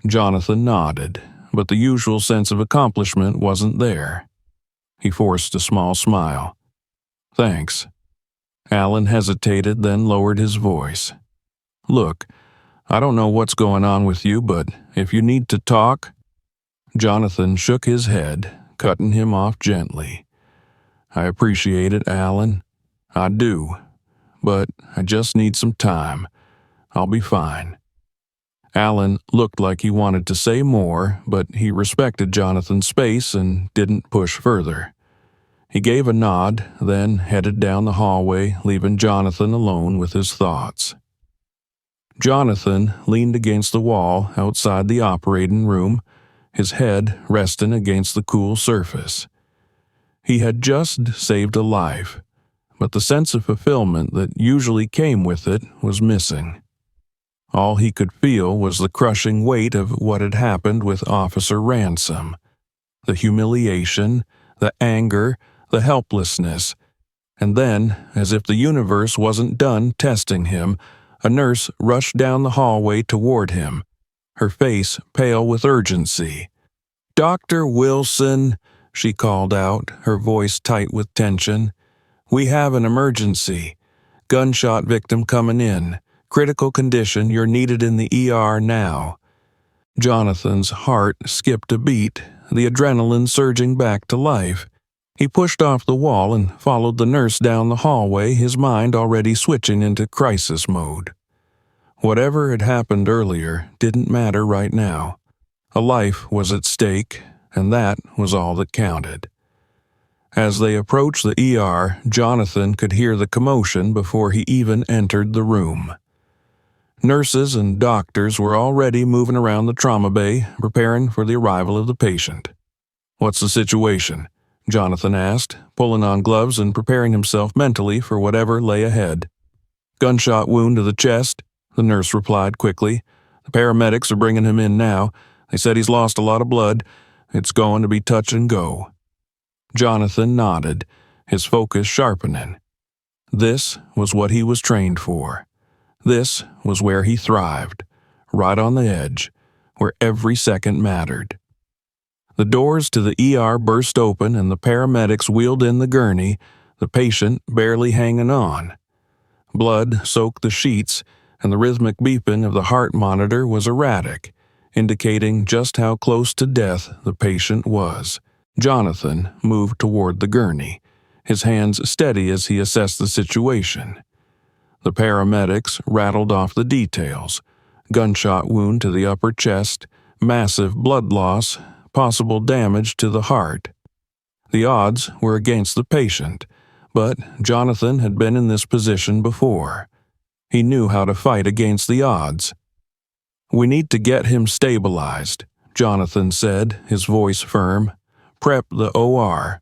Jonathan nodded, but the usual sense of accomplishment wasn't there. He forced a small smile. "Thanks." Alan hesitated, then lowered his voice. "Look, I don't know what's going on with you, but if you need to talk—" Jonathan shook his head, cutting him off gently. "I appreciate it, Alan. I do. But I just need some time. I'll be fine." Alan looked like he wanted to say more, but he respected Jonathan's space and didn't push further. He gave a nod, then headed down the hallway, leaving Jonathan alone with his thoughts. Jonathan leaned against the wall outside the operating room, his head resting against the cool surface. He had just saved a life, but the sense of fulfillment that usually came with it was missing. All he could feel was the crushing weight of what had happened with Officer Ransom, the humiliation, the anger, the helplessness. And then, as if the universe wasn't done testing him, a nurse rushed down the hallway toward him, her face pale with urgency. "Dr. Wilson," she called out, her voice tight with tension. "We have an emergency. Gunshot victim coming in. Critical condition, you're needed in the ER now." Jonathan's heart skipped a beat, the adrenaline surging back to life. He pushed off the wall and followed the nurse down the hallway, his mind already switching into crisis mode. Whatever had happened earlier didn't matter right now. A life was at stake, and that was all that counted. As they approached the ER, Jonathan could hear the commotion before he even entered the room. Nurses and doctors were already moving around the trauma bay, preparing for the arrival of the patient. "What's the situation?" Jonathan asked, pulling on gloves and preparing himself mentally for whatever lay ahead. "Gunshot wound to the chest," the nurse replied quickly. "The paramedics are bringing him in now. They said he's lost a lot of blood. It's going to be touch and go." Jonathan nodded, his focus sharpening. This was what he was trained for. This was where he thrived, right on the edge, where every second mattered. The doors to the ER burst open and the paramedics wheeled in the gurney, the patient barely hanging on. Blood soaked the sheets, and the rhythmic beeping of the heart monitor was erratic, indicating just how close to death the patient was. Jonathan moved toward the gurney, his hands steady as he assessed the situation. The paramedics rattled off the details: gunshot wound to the upper chest, massive blood loss, possible damage to the heart. The odds were against the patient, but Jonathan had been in this position before. He knew how to fight against the odds. "We need to get him stabilized," Jonathan said, his voice firm. "Prep the OR."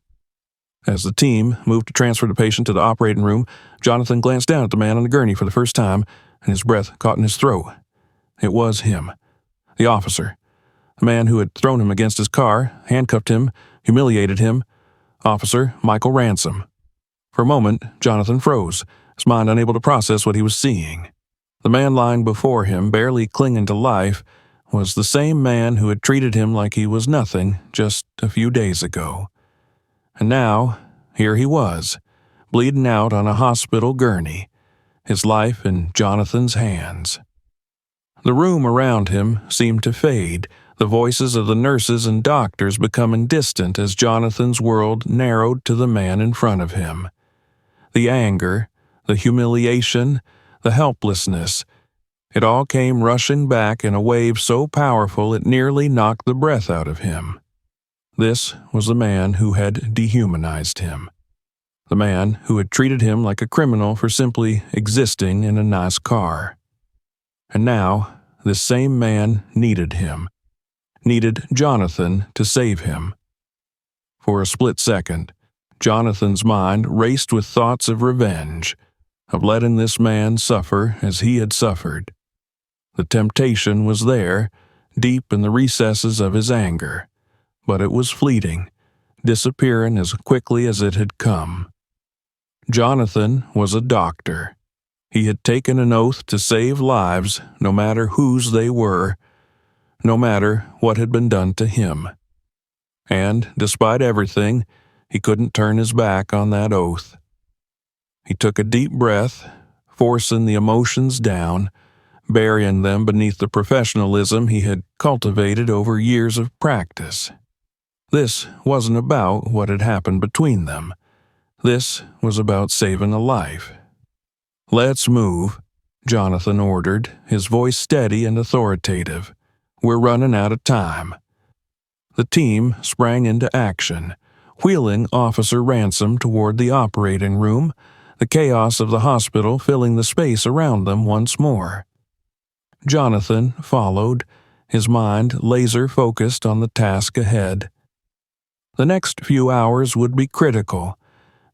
As the team moved to transfer the patient to the operating room, Jonathan glanced down at the man on the gurney for the first time, and his breath caught in his throat. It was him, the officer, the man who had thrown him against his car, handcuffed him, humiliated him, Officer Michael Ransom. For a moment, Jonathan froze, his mind unable to process what he was seeing. The man lying before him, barely clinging to life, was the same man who had treated him like he was nothing just a few days ago. And now, here he was, bleeding out on a hospital gurney, his life in Jonathan's hands. The room around him seemed to fade, the voices of the nurses and doctors becoming distant as Jonathan's world narrowed to the man in front of him. The anger, the humiliation, the helplessness, it all came rushing back in a wave so powerful it nearly knocked the breath out of him. This was the man who had dehumanized him. The man who had treated him like a criminal for simply existing in a nice car. And now, this same man needed him. Needed Jonathan to save him. For a split second, Jonathan's mind raced with thoughts of revenge, of letting this man suffer as he had suffered. The temptation was there, deep in the recesses of his anger, but it was fleeting, disappearing as quickly as it had come. Jonathan was a doctor. He had taken an oath to save lives, no matter whose they were, no matter what had been done to him. And, despite everything, he couldn't turn his back on that oath. He took a deep breath, forcing the emotions down, burying them beneath the professionalism he had cultivated over years of practice. This wasn't about what had happened between them. This was about saving a life. "Let's move," Jonathan ordered, his voice steady and authoritative. "We're running out of time." The team sprang into action, wheeling Officer Ransom toward the operating room, the chaos of the hospital filling the space around them once more. Jonathan followed, his mind laser-focused on the task ahead. The next few hours would be critical,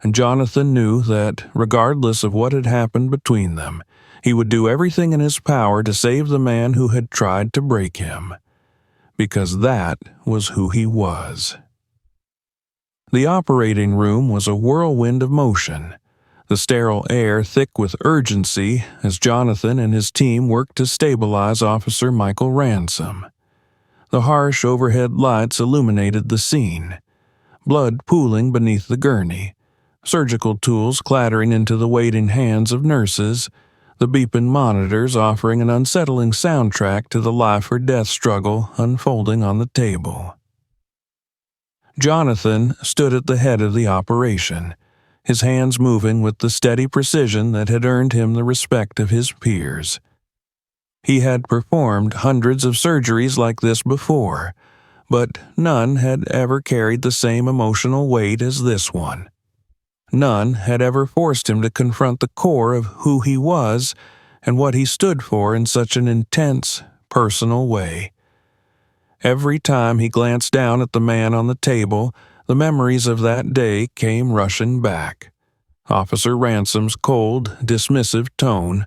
and Jonathan knew that, regardless of what had happened between them, he would do everything in his power to save the man who had tried to break him, because that was who he was. The operating room was a whirlwind of motion, the sterile air thick with urgency as Jonathan and his team worked to stabilize Officer Michael Ransom. The harsh overhead lights illuminated the scene, blood pooling beneath the gurney, surgical tools clattering into the waiting hands of nurses, the beeping monitors offering an unsettling soundtrack to the life-or-death struggle unfolding on the table. Jonathan stood at the head of the operation, his hands moving with the steady precision that had earned him the respect of his peers. He had performed hundreds of surgeries like this before, but none had ever carried the same emotional weight as this one. None had ever forced him to confront the core of who he was and what he stood for in such an intense, personal way. Every time he glanced down at the man on the table, the memories of that day came rushing back. Officer Ransom's cold, dismissive tone,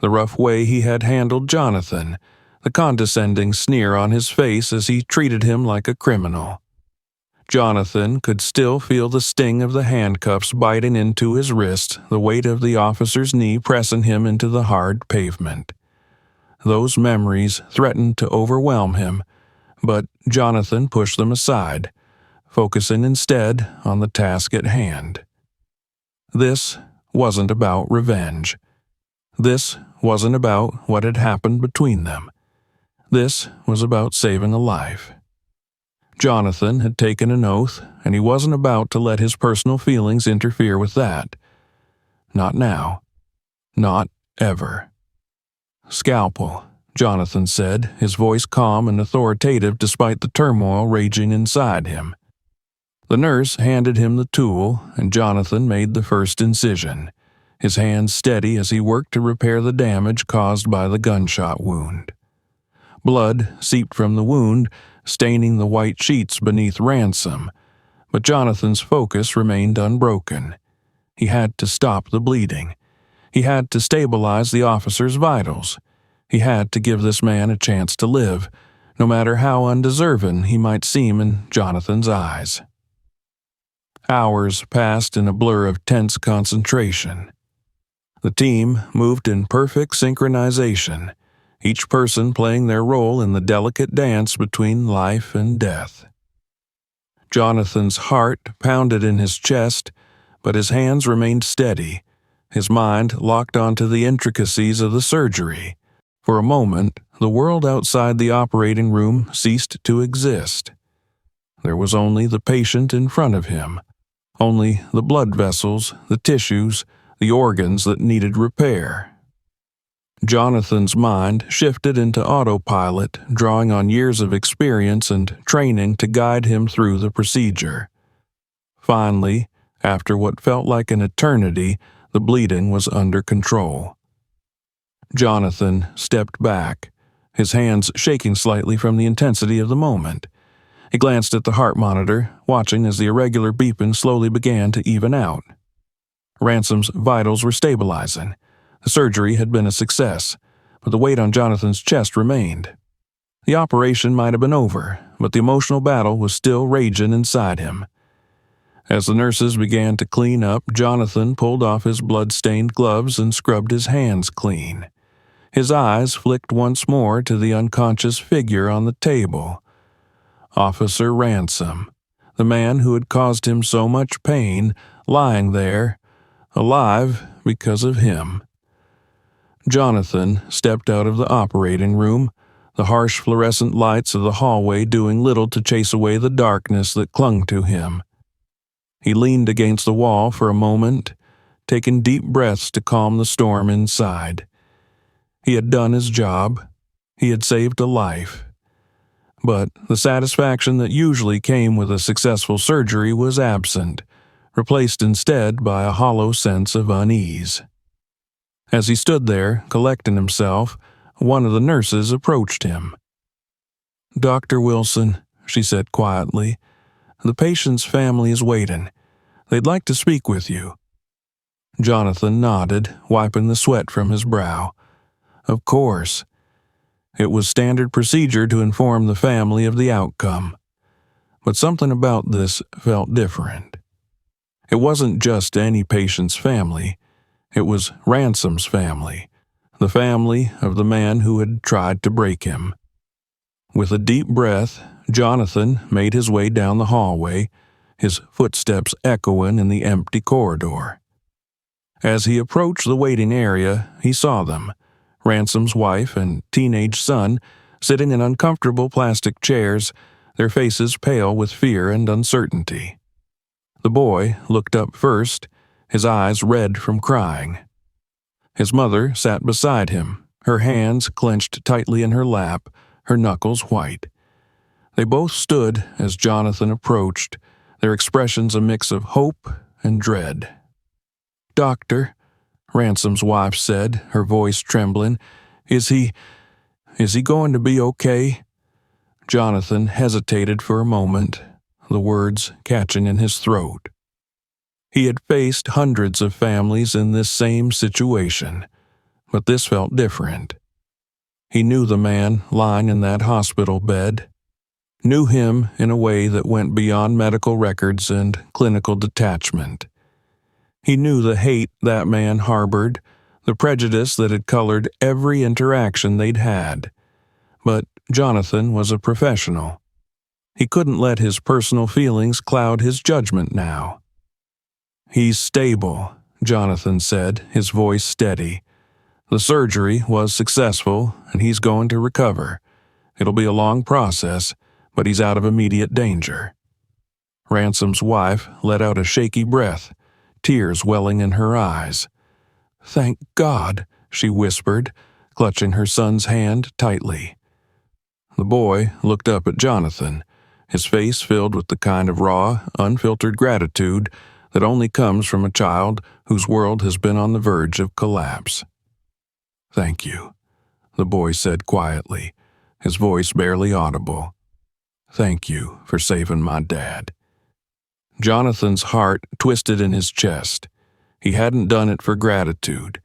the rough way he had handled Jonathan, the condescending sneer on his face as he treated him like a criminal. Jonathan could still feel the sting of the handcuffs biting into his wrist, the weight of the officer's knee pressing him into the hard pavement. Those memories threatened to overwhelm him, but Jonathan pushed them aside, focusing instead on the task at hand. This wasn't about revenge. This wasn't about what had happened between them. This was about saving a life. Jonathan had taken an oath, and he wasn't about to let his personal feelings interfere with that. Not now. Not ever. "Scalpel," Jonathan said, his voice calm and authoritative despite the turmoil raging inside him. The nurse handed him the tool, and Jonathan made the first incision, his hands steady as he worked to repair the damage caused by the gunshot wound. Blood seeped from the wound, staining the white sheets beneath Ransom, but Jonathan's focus remained unbroken. He had to stop the bleeding. He had to stabilize the officer's vitals. He had to give this man a chance to live, no matter how undeserving he might seem in Jonathan's eyes. Hours passed in a blur of tense concentration. The team moved in perfect synchronization, each person playing their role in the delicate dance between life and death. Jonathan's heart pounded in his chest, but his hands remained steady, his mind locked onto the intricacies of the surgery. For a moment, the world outside the operating room ceased to exist. There was only the patient in front of him, only the blood vessels, the tissues, the organs that needed repair. Jonathan's mind shifted into autopilot, drawing on years of experience and training to guide him through the procedure. Finally, after what felt like an eternity, the bleeding was under control. Jonathan stepped back, his hands shaking slightly from the intensity of the moment. He glanced at the heart monitor, watching as the irregular beeping slowly began to even out. Ransom's vitals were stabilizing. The surgery had been a success, but the weight on Jonathan's chest remained. The operation might have been over, but the emotional battle was still raging inside him. As the nurses began to clean up, Jonathan pulled off his blood-stained gloves and scrubbed his hands clean. His eyes flicked once more to the unconscious figure on the table. Officer Ransom, the man who had caused him so much pain, lying there, alive because of him. Jonathan stepped out of the operating room, the harsh fluorescent lights of the hallway doing little to chase away the darkness that clung to him. He leaned against the wall for a moment, taking deep breaths to calm the storm inside. He had done his job. He had saved a life. But the satisfaction that usually came with a successful surgery was absent, replaced instead by a hollow sense of unease. As he stood there, collecting himself, one of the nurses approached him. "Dr. Wilson," she said quietly, "the patient's family is waiting. They'd like to speak with you." Jonathan nodded, wiping the sweat from his brow. Of course. It was standard procedure to inform the family of the outcome. But something about this felt different. It wasn't just any patient's family. It was Ransom's family, the family of the man who had tried to break him. With a deep breath, Jonathan made his way down the hallway, his footsteps echoing in the empty corridor. As he approached the waiting area, he saw them, Ransom's wife and teenage son, sitting in uncomfortable plastic chairs, their faces pale with fear and uncertainty. The boy looked up first, his eyes red from crying. His mother sat beside him, her hands clenched tightly in her lap, her knuckles white. They both stood as Jonathan approached, their expressions a mix of hope and dread. "Doctor," Ransom's wife said, her voice trembling. Is he going to be okay?" Jonathan hesitated for a moment, the words catching in his throat. He had faced hundreds of families in this same situation, but this felt different. He knew the man lying in that hospital bed, knew him in a way that went beyond medical records and clinical detachment. He knew the hate that man harbored, the prejudice that had colored every interaction they'd had. But Jonathan was a professional. He couldn't let his personal feelings cloud his judgment now. "He's stable," Jonathan said, his voice steady. "The surgery was successful, and he's going to recover. It'll be a long process, but he's out of immediate danger." Ransom's wife let out a shaky breath, tears welling in her eyes. "Thank God," she whispered, clutching her son's hand tightly. The boy looked up at Jonathan, his face filled with the kind of raw, unfiltered gratitude that only comes from a child whose world has been on the verge of collapse. "Thank you," the boy said quietly, his voice barely audible. "Thank you for saving my dad." Jonathan's heart twisted in his chest. He hadn't done it for gratitude.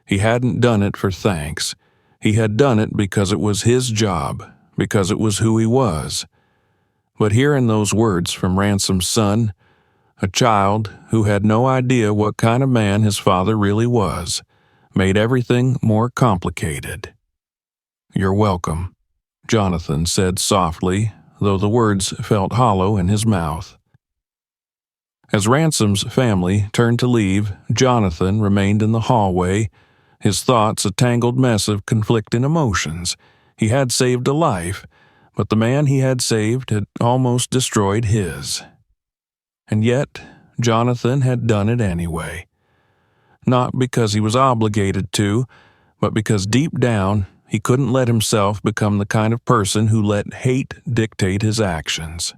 He hadn't done it for thanks. He had done it because it was his job, because it was who he was. But hearing those words from Ransom's son, a child who had no idea what kind of man his father really was, made everything more complicated. "You're welcome," Jonathan said softly, though the words felt hollow in his mouth. As Ransom's family turned to leave, Jonathan remained in the hallway, his thoughts a tangled mess of conflicting emotions. He had saved a life, but the man he had saved had almost destroyed his. And yet, Jonathan had done it anyway. Not because he was obligated to, but because deep down he couldn't let himself become the kind of person who let hate dictate his actions.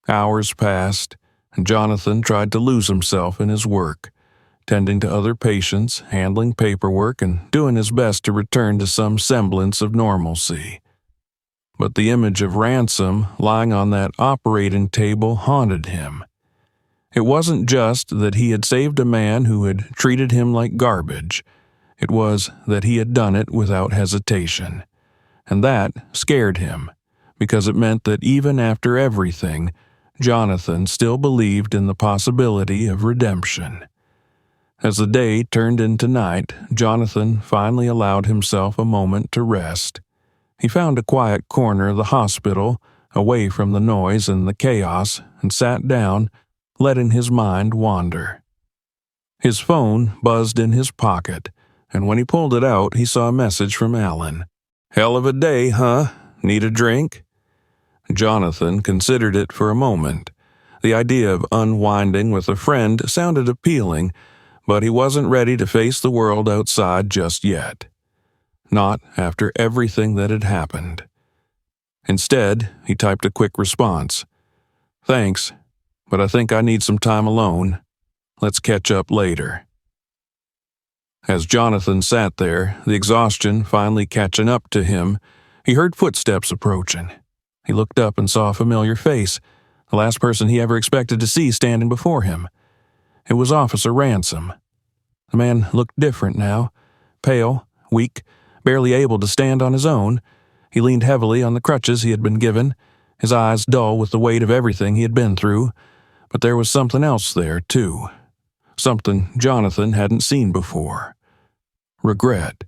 Hours passed, and Jonathan tried to lose himself in his work, tending to other patients, handling paperwork, and doing his best to return to some semblance of normalcy. But the image of Ransom lying on that operating table haunted him. It wasn't just that he had saved a man who had treated him like garbage. It was that he had done it without hesitation. And that scared him, because it meant that even after everything, Jonathan still believed in the possibility of redemption. As the day turned into night, Jonathan finally allowed himself a moment to rest. He found a quiet corner of the hospital, away from the noise and the chaos, and sat down, letting his mind wander. His phone buzzed in his pocket, and when he pulled it out, he saw a message from Alan. "Hell of a day, huh? Need a drink?" Jonathan considered it for a moment. The idea of unwinding with a friend sounded appealing, but he wasn't ready to face the world outside just yet. Not after everything that had happened. Instead, he typed a quick response. "Thanks, but I think I need some time alone. Let's catch up later." As Jonathan sat there, the exhaustion finally catching up to him, he heard footsteps approaching. He looked up and saw a familiar face, the last person he ever expected to see standing before him. It was Officer Ransom. The man looked different now, pale, weak, barely able to stand on his own. He leaned heavily on the crutches he had been given, his eyes dull with the weight of everything he had been through. But there was something else there, too. Something Jonathan hadn't seen before. Regret.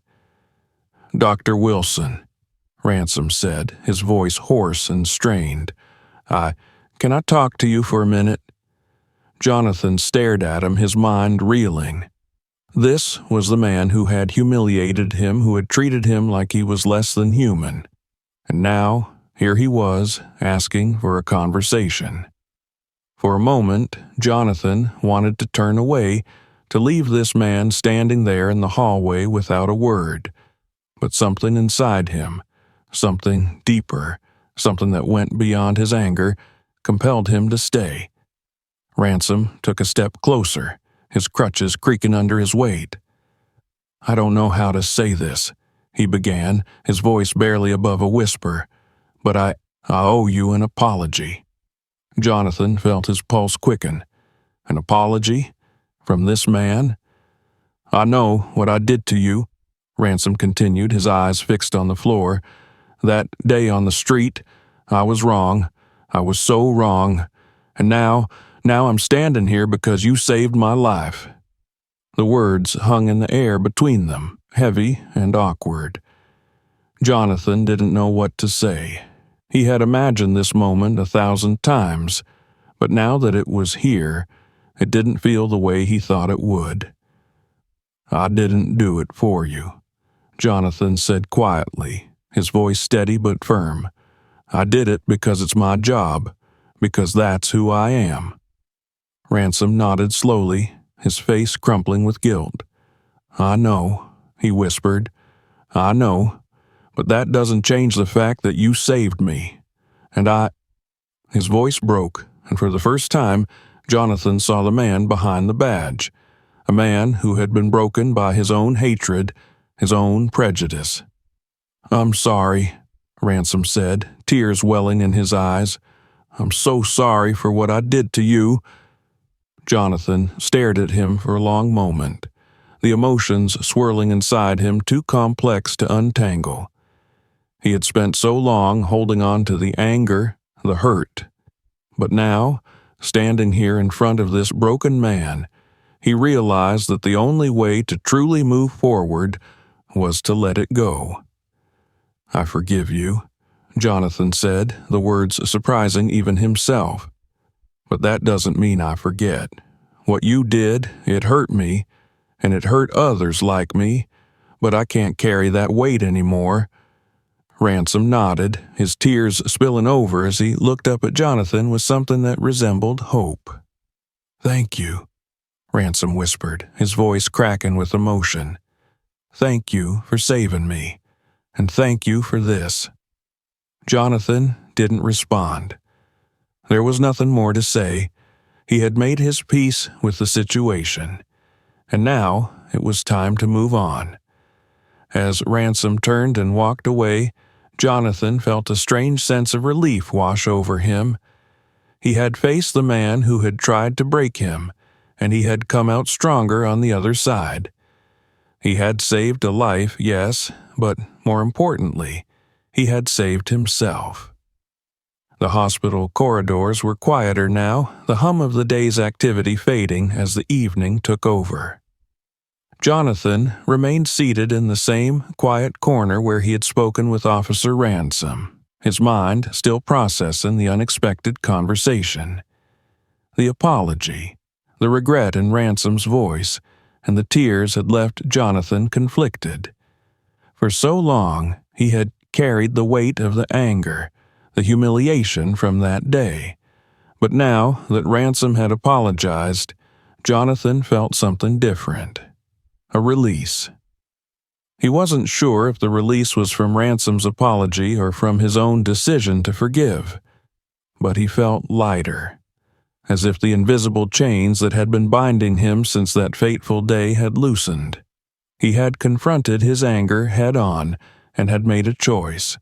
"Dr. Wilson," Ransom said, his voice hoarse and strained. Can I talk to you for a minute?" Jonathan stared at him, his mind reeling. This was the man who had humiliated him, who had treated him like he was less than human. And now, here he was, asking for a conversation. For a moment, Jonathan wanted to turn away, to leave this man standing there in the hallway without a word. But something inside him, something deeper, something that went beyond his anger, compelled him to stay. Ransom took a step closer, his crutches creaking under his weight. I don't know how to say this, he began, his voice barely above a whisper, but I owe you an apology. Jonathan felt his pulse quicken. An apology? From this man? I know what I did to you, Ransom continued, his eyes fixed on the floor. That day on the street, I was wrong. I was so wrong. And now I'm standing here because you saved my life. The words hung in the air between them, heavy and awkward. Jonathan didn't know what to say. He had imagined this moment 1,000 times, but now that it was here, it didn't feel the way he thought it would. I didn't do it for you, Jonathan said quietly, his voice steady but firm. I did it because it's my job, because that's who I am. Ransom nodded slowly, his face crumpling with guilt. I know, he whispered. I know, but that doesn't change the fact that you saved me. And His voice broke, and for the first time, Jonathan saw the man behind the badge, a man who had been broken by his own hatred, his own prejudice. I'm sorry, Ransom said, tears welling in his eyes. I'm so sorry for what I did to you. Jonathan stared at him for a long moment, the emotions swirling inside him too complex to untangle. He had spent so long holding on to the anger, the hurt. But now, standing here in front of this broken man, he realized that the only way to truly move forward was to let it go. I forgive you, Jonathan said, the words surprising even himself. But that doesn't mean I forget. What you did, it hurt me, and it hurt others like me, but I can't carry that weight anymore. Ransom nodded, his tears spilling over as he looked up at Jonathan with something that resembled hope. Thank you, Ransom whispered, his voice cracking with emotion. Thank you for saving me, and thank you for this. Jonathan didn't respond. There was nothing more to say. He had made his peace with the situation, and now it was time to move on. As Ransom turned and walked away, Jonathan felt a strange sense of relief wash over him. He had faced the man who had tried to break him, and he had come out stronger on the other side. He had saved a life, yes, but more importantly, he had saved himself. The hospital corridors were quieter now, the hum of the day's activity fading as the evening took over. Jonathan remained seated in the same quiet corner where he had spoken with Officer Ransom, his mind still processing the unexpected conversation. The apology, the regret in Ransom's voice, and the tears had left Jonathan conflicted. For so long, he had carried the weight of the anger, the humiliation from that day. But now that Ransom had apologized, Jonathan felt something different. A release. He wasn't sure if the release was from Ransom's apology or from his own decision to forgive, but he felt lighter, as if the invisible chains that had been binding him since that fateful day had loosened. He had confronted his anger head-on and had made a choice.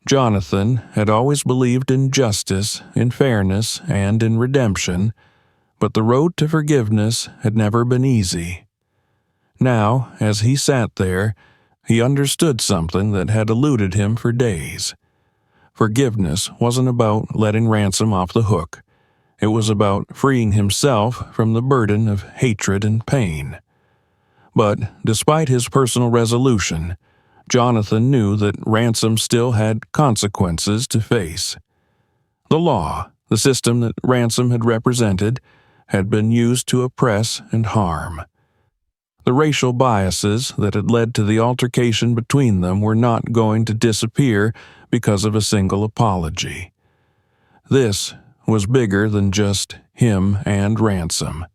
Jonathan had always believed in justice, in fairness, and in redemption, but the road to forgiveness had never been easy. Now, as he sat there, he understood something that had eluded him for days. Forgiveness wasn't about letting Ransom off the hook. It was about freeing himself from the burden of hatred and pain. But despite his personal resolution, Jonathan knew that Ransom still had consequences to face. The law, the system that Ransom had represented, had been used to oppress and harm. The racial biases that had led to the altercation between them were not going to disappear because of a single apology. This was bigger than just him and Ransom.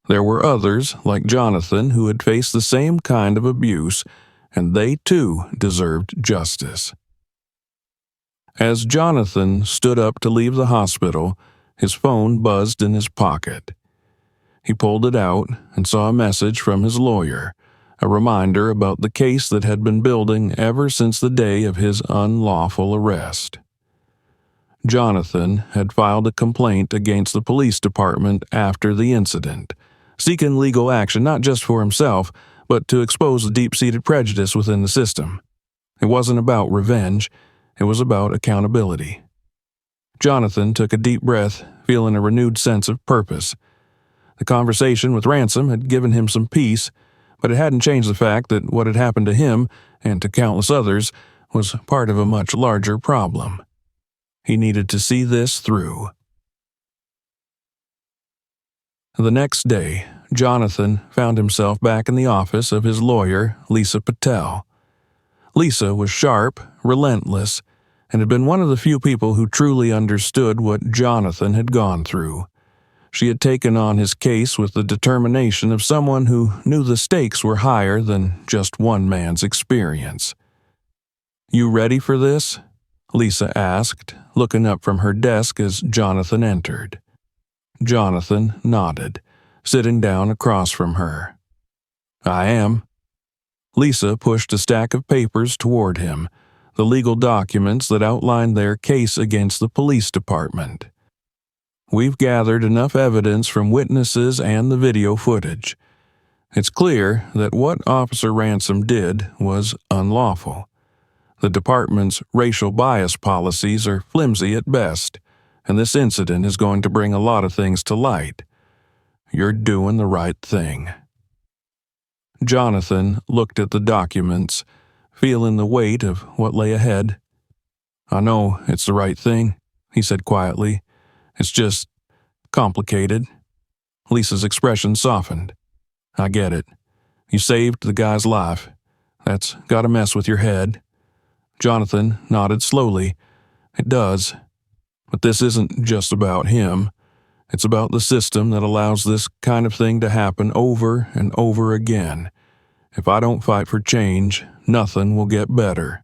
There were others, like Jonathan, who had faced the same kind of abuse, and they too deserved justice. As Jonathan stood up to leave the hospital, his phone buzzed in his pocket. He pulled it out and saw a message from his lawyer, a reminder about the case that had been building ever since the day of his unlawful arrest. Jonathan had filed a complaint against the police department after the incident, seeking legal action not just for himself, but to expose the deep-seated prejudice within the system. It wasn't about revenge, it was about accountability. Jonathan took a deep breath, feeling a renewed sense of purpose. The conversation with Ransom had given him some peace, but it hadn't changed the fact that what had happened to him, and to countless others, was part of a much larger problem. He needed to see this through. The next day, Jonathan found himself back in the office of his lawyer, Lisa Patel. Lisa was sharp, relentless, and had been one of the few people who truly understood what Jonathan had gone through. She had taken on his case with the determination of someone who knew the stakes were higher than just one man's experience. "You ready for this?" Lisa asked, looking up from her desk as Jonathan entered. Jonathan nodded, sitting down across from her. "I am." Lisa pushed a stack of papers toward him, the legal documents that outlined their case against the police department. "We've gathered enough evidence from witnesses and the video footage. It's clear that what Officer Ransom did was unlawful. The department's racial bias policies are flimsy at best, and this incident is going to bring a lot of things to light. You're doing the right thing." Jonathan looked at the documents, feeling the weight of what lay ahead. "I know it's the right thing," he said quietly. "It's just complicated." Lisa's expression softened. "I get it. You saved the guy's life. That's gotta mess with your head." Jonathan nodded slowly. "It does. But this isn't just about him. It's about the system that allows this kind of thing to happen over and over again. If I don't fight for change, nothing will get better."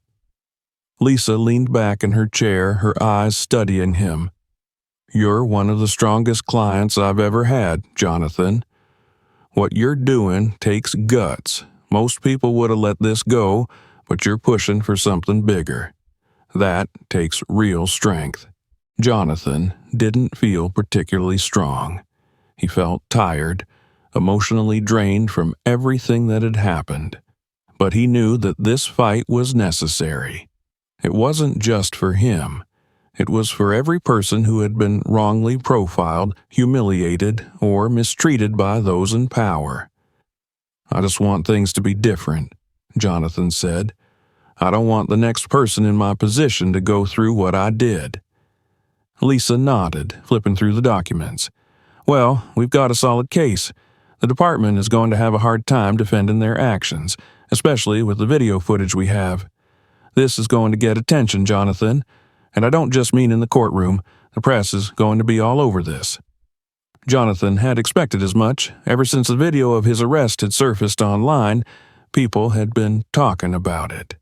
Lisa leaned back in her chair, her eyes studying him. "You're one of the strongest clients I've ever had, Jonathan. What you're doing takes guts. Most people would have let this go, but you're pushing for something bigger. That takes real strength." Jonathan didn't feel particularly strong. He felt tired, emotionally drained from everything that had happened. But he knew that this fight was necessary. It wasn't just for him. It was for every person who had been wrongly profiled, humiliated, or mistreated by those in power. "I just want things to be different," Jonathan said. "I don't want the next person in my position to go through what I did." Lisa nodded, flipping through the documents. "Well, we've got a solid case. The department is going to have a hard time defending their actions, especially with the video footage we have. This is going to get attention, Jonathan, and I don't just mean in the courtroom. The press is going to be all over this." Jonathan had expected as much. Ever since the video of his arrest had surfaced online, people had been talking about it.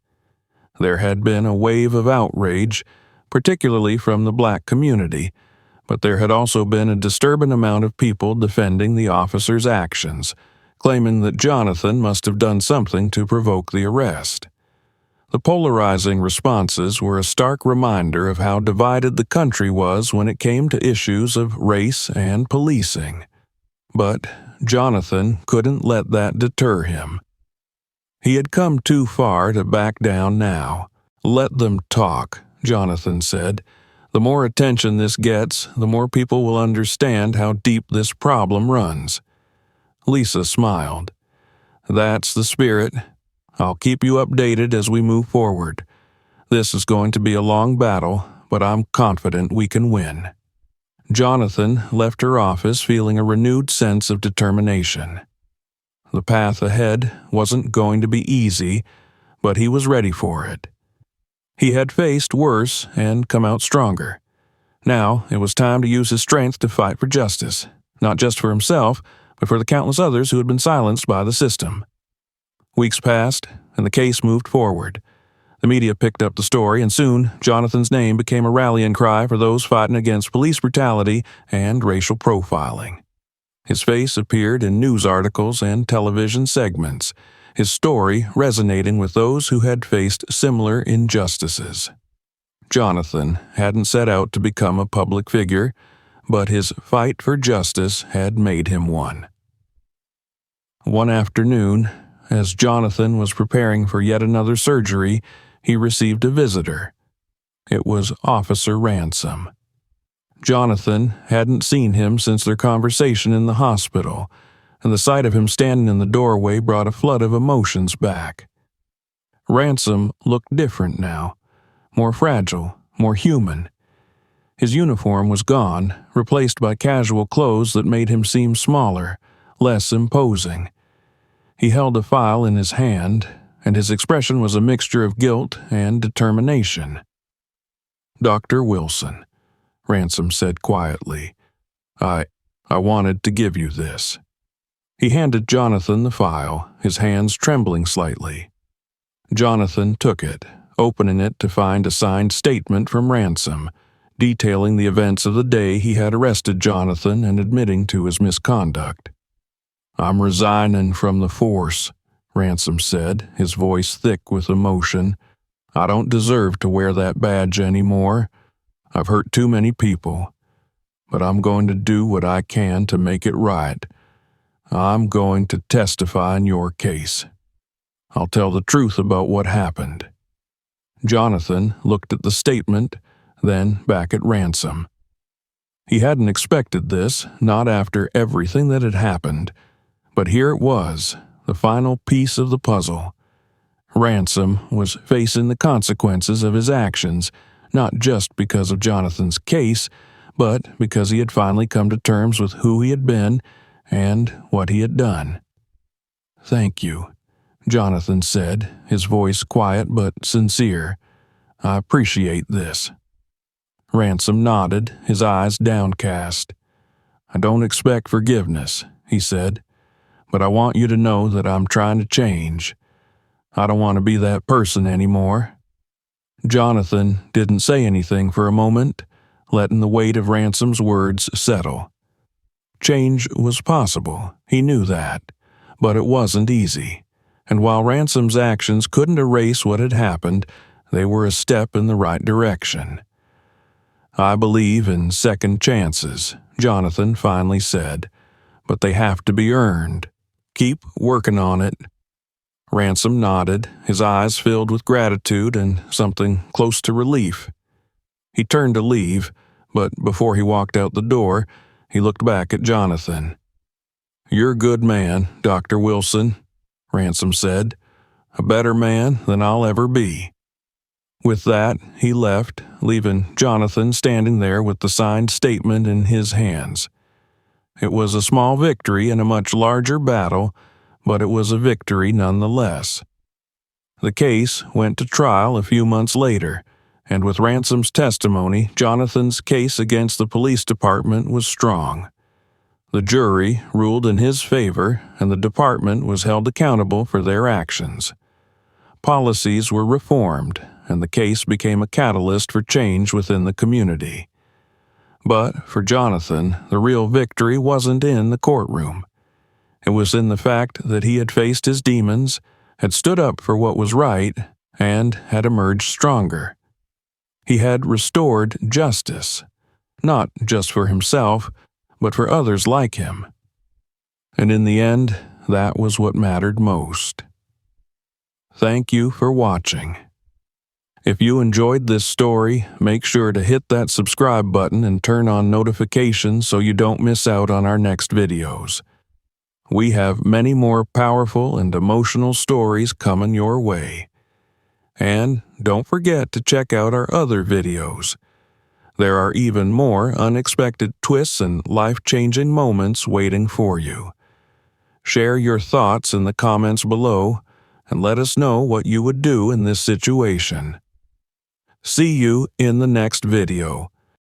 There had been a wave of outrage, particularly from the black community, but there had also been a disturbing amount of people defending the officer's actions, claiming that Jonathan must have done something to provoke the arrest. The polarizing responses were a stark reminder of how divided the country was when it came to issues of race and policing. But Jonathan couldn't let that deter him. He had come too far to back down now. "Let them talk," Jonathan said. "The more attention this gets, the more people will understand how deep this problem runs." Lisa smiled. "That's the spirit. I'll keep you updated as we move forward. This is going to be a long battle, but I'm confident we can win." Jonathan left her office feeling a renewed sense of determination. The path ahead wasn't going to be easy, but he was ready for it. He had faced worse and come out stronger. Now it was time to use his strength to fight for justice, not just for himself, but for the countless others who had been silenced by the system. Weeks passed, and the case moved forward. The media picked up the story, and soon Jonathan's name became a rallying cry for those fighting against police brutality and racial profiling. His face appeared in news articles and television segments, his story resonating with those who had faced similar injustices. Jonathan hadn't set out to become a public figure, but his fight for justice had made him one. One afternoon, as Jonathan was preparing for yet another surgery, he received a visitor. It was Officer Ransom. Jonathan hadn't seen him since their conversation in the hospital, and the sight of him standing in the doorway brought a flood of emotions back. Ransom looked different now, more fragile, more human. His uniform was gone, replaced by casual clothes that made him seem smaller, less imposing. He held a file in his hand, and his expression was a mixture of guilt and determination. "Dr. Wilson," Ransom said quietly, I wanted to give you this." He handed Jonathan the file, his hands trembling slightly. Jonathan took it, opening it to find a signed statement from Ransom, detailing the events of the day he had arrested Jonathan and admitting to his misconduct. "I'm resigning from the force," Ransom said, his voice thick with emotion. "I don't deserve to wear that badge anymore. I've hurt too many people. But I'm going to do what I can to make it right. I'm going to testify in your case. I'll tell the truth about what happened." Jonathan looked at the statement, then back at Ransom. He hadn't expected this, not after everything that had happened. But here it was, the final piece of the puzzle. Ransom was facing the consequences of his actions, not just because of Jonathan's case, but because he had finally come to terms with who he had been and what he had done. "Thank you," Jonathan said, his voice quiet but sincere. "I appreciate this." Ransom nodded, his eyes downcast. "I don't expect forgiveness," he said, "but I want you to know that I'm trying to change. I don't want to be that person anymore." Jonathan didn't say anything for a moment, letting the weight of Ransom's words settle. Change was possible, he knew that, but it wasn't easy. And while Ransom's actions couldn't erase what had happened, they were a step in the right direction. "I believe in second chances," Jonathan finally said, "but they have to be earned. Keep working on it." Ransom nodded, his eyes filled with gratitude and something close to relief. He turned to leave, but before he walked out the door, he looked back at Jonathan. "You're a good man, Dr. Wilson," Ransom said. "A better man than I'll ever be." With that, he left, leaving Jonathan standing there with the signed statement in his hands. It was a small victory in a much larger battle, but it was a victory nonetheless. The case went to trial a few months later, and with Ransom's testimony, Jonathan's case against the police department was strong. The jury ruled in his favor, and the department was held accountable for their actions. Policies were reformed, and the case became a catalyst for change within the community. But for Jonathan, the real victory wasn't in the courtroom. It was in the fact that he had faced his demons, had stood up for what was right, and had emerged stronger. He had restored justice, not just for himself, but for others like him. And in the end, that was what mattered most. Thank you for watching. If you enjoyed this story, make sure to hit that subscribe button and turn on notifications so you don't miss out on our next videos. We have many more powerful and emotional stories coming your way. And don't forget to check out our other videos. There are even more unexpected twists and life-changing moments waiting for you. Share your thoughts in the comments below and let us know what you would do in this situation. See you in the next video.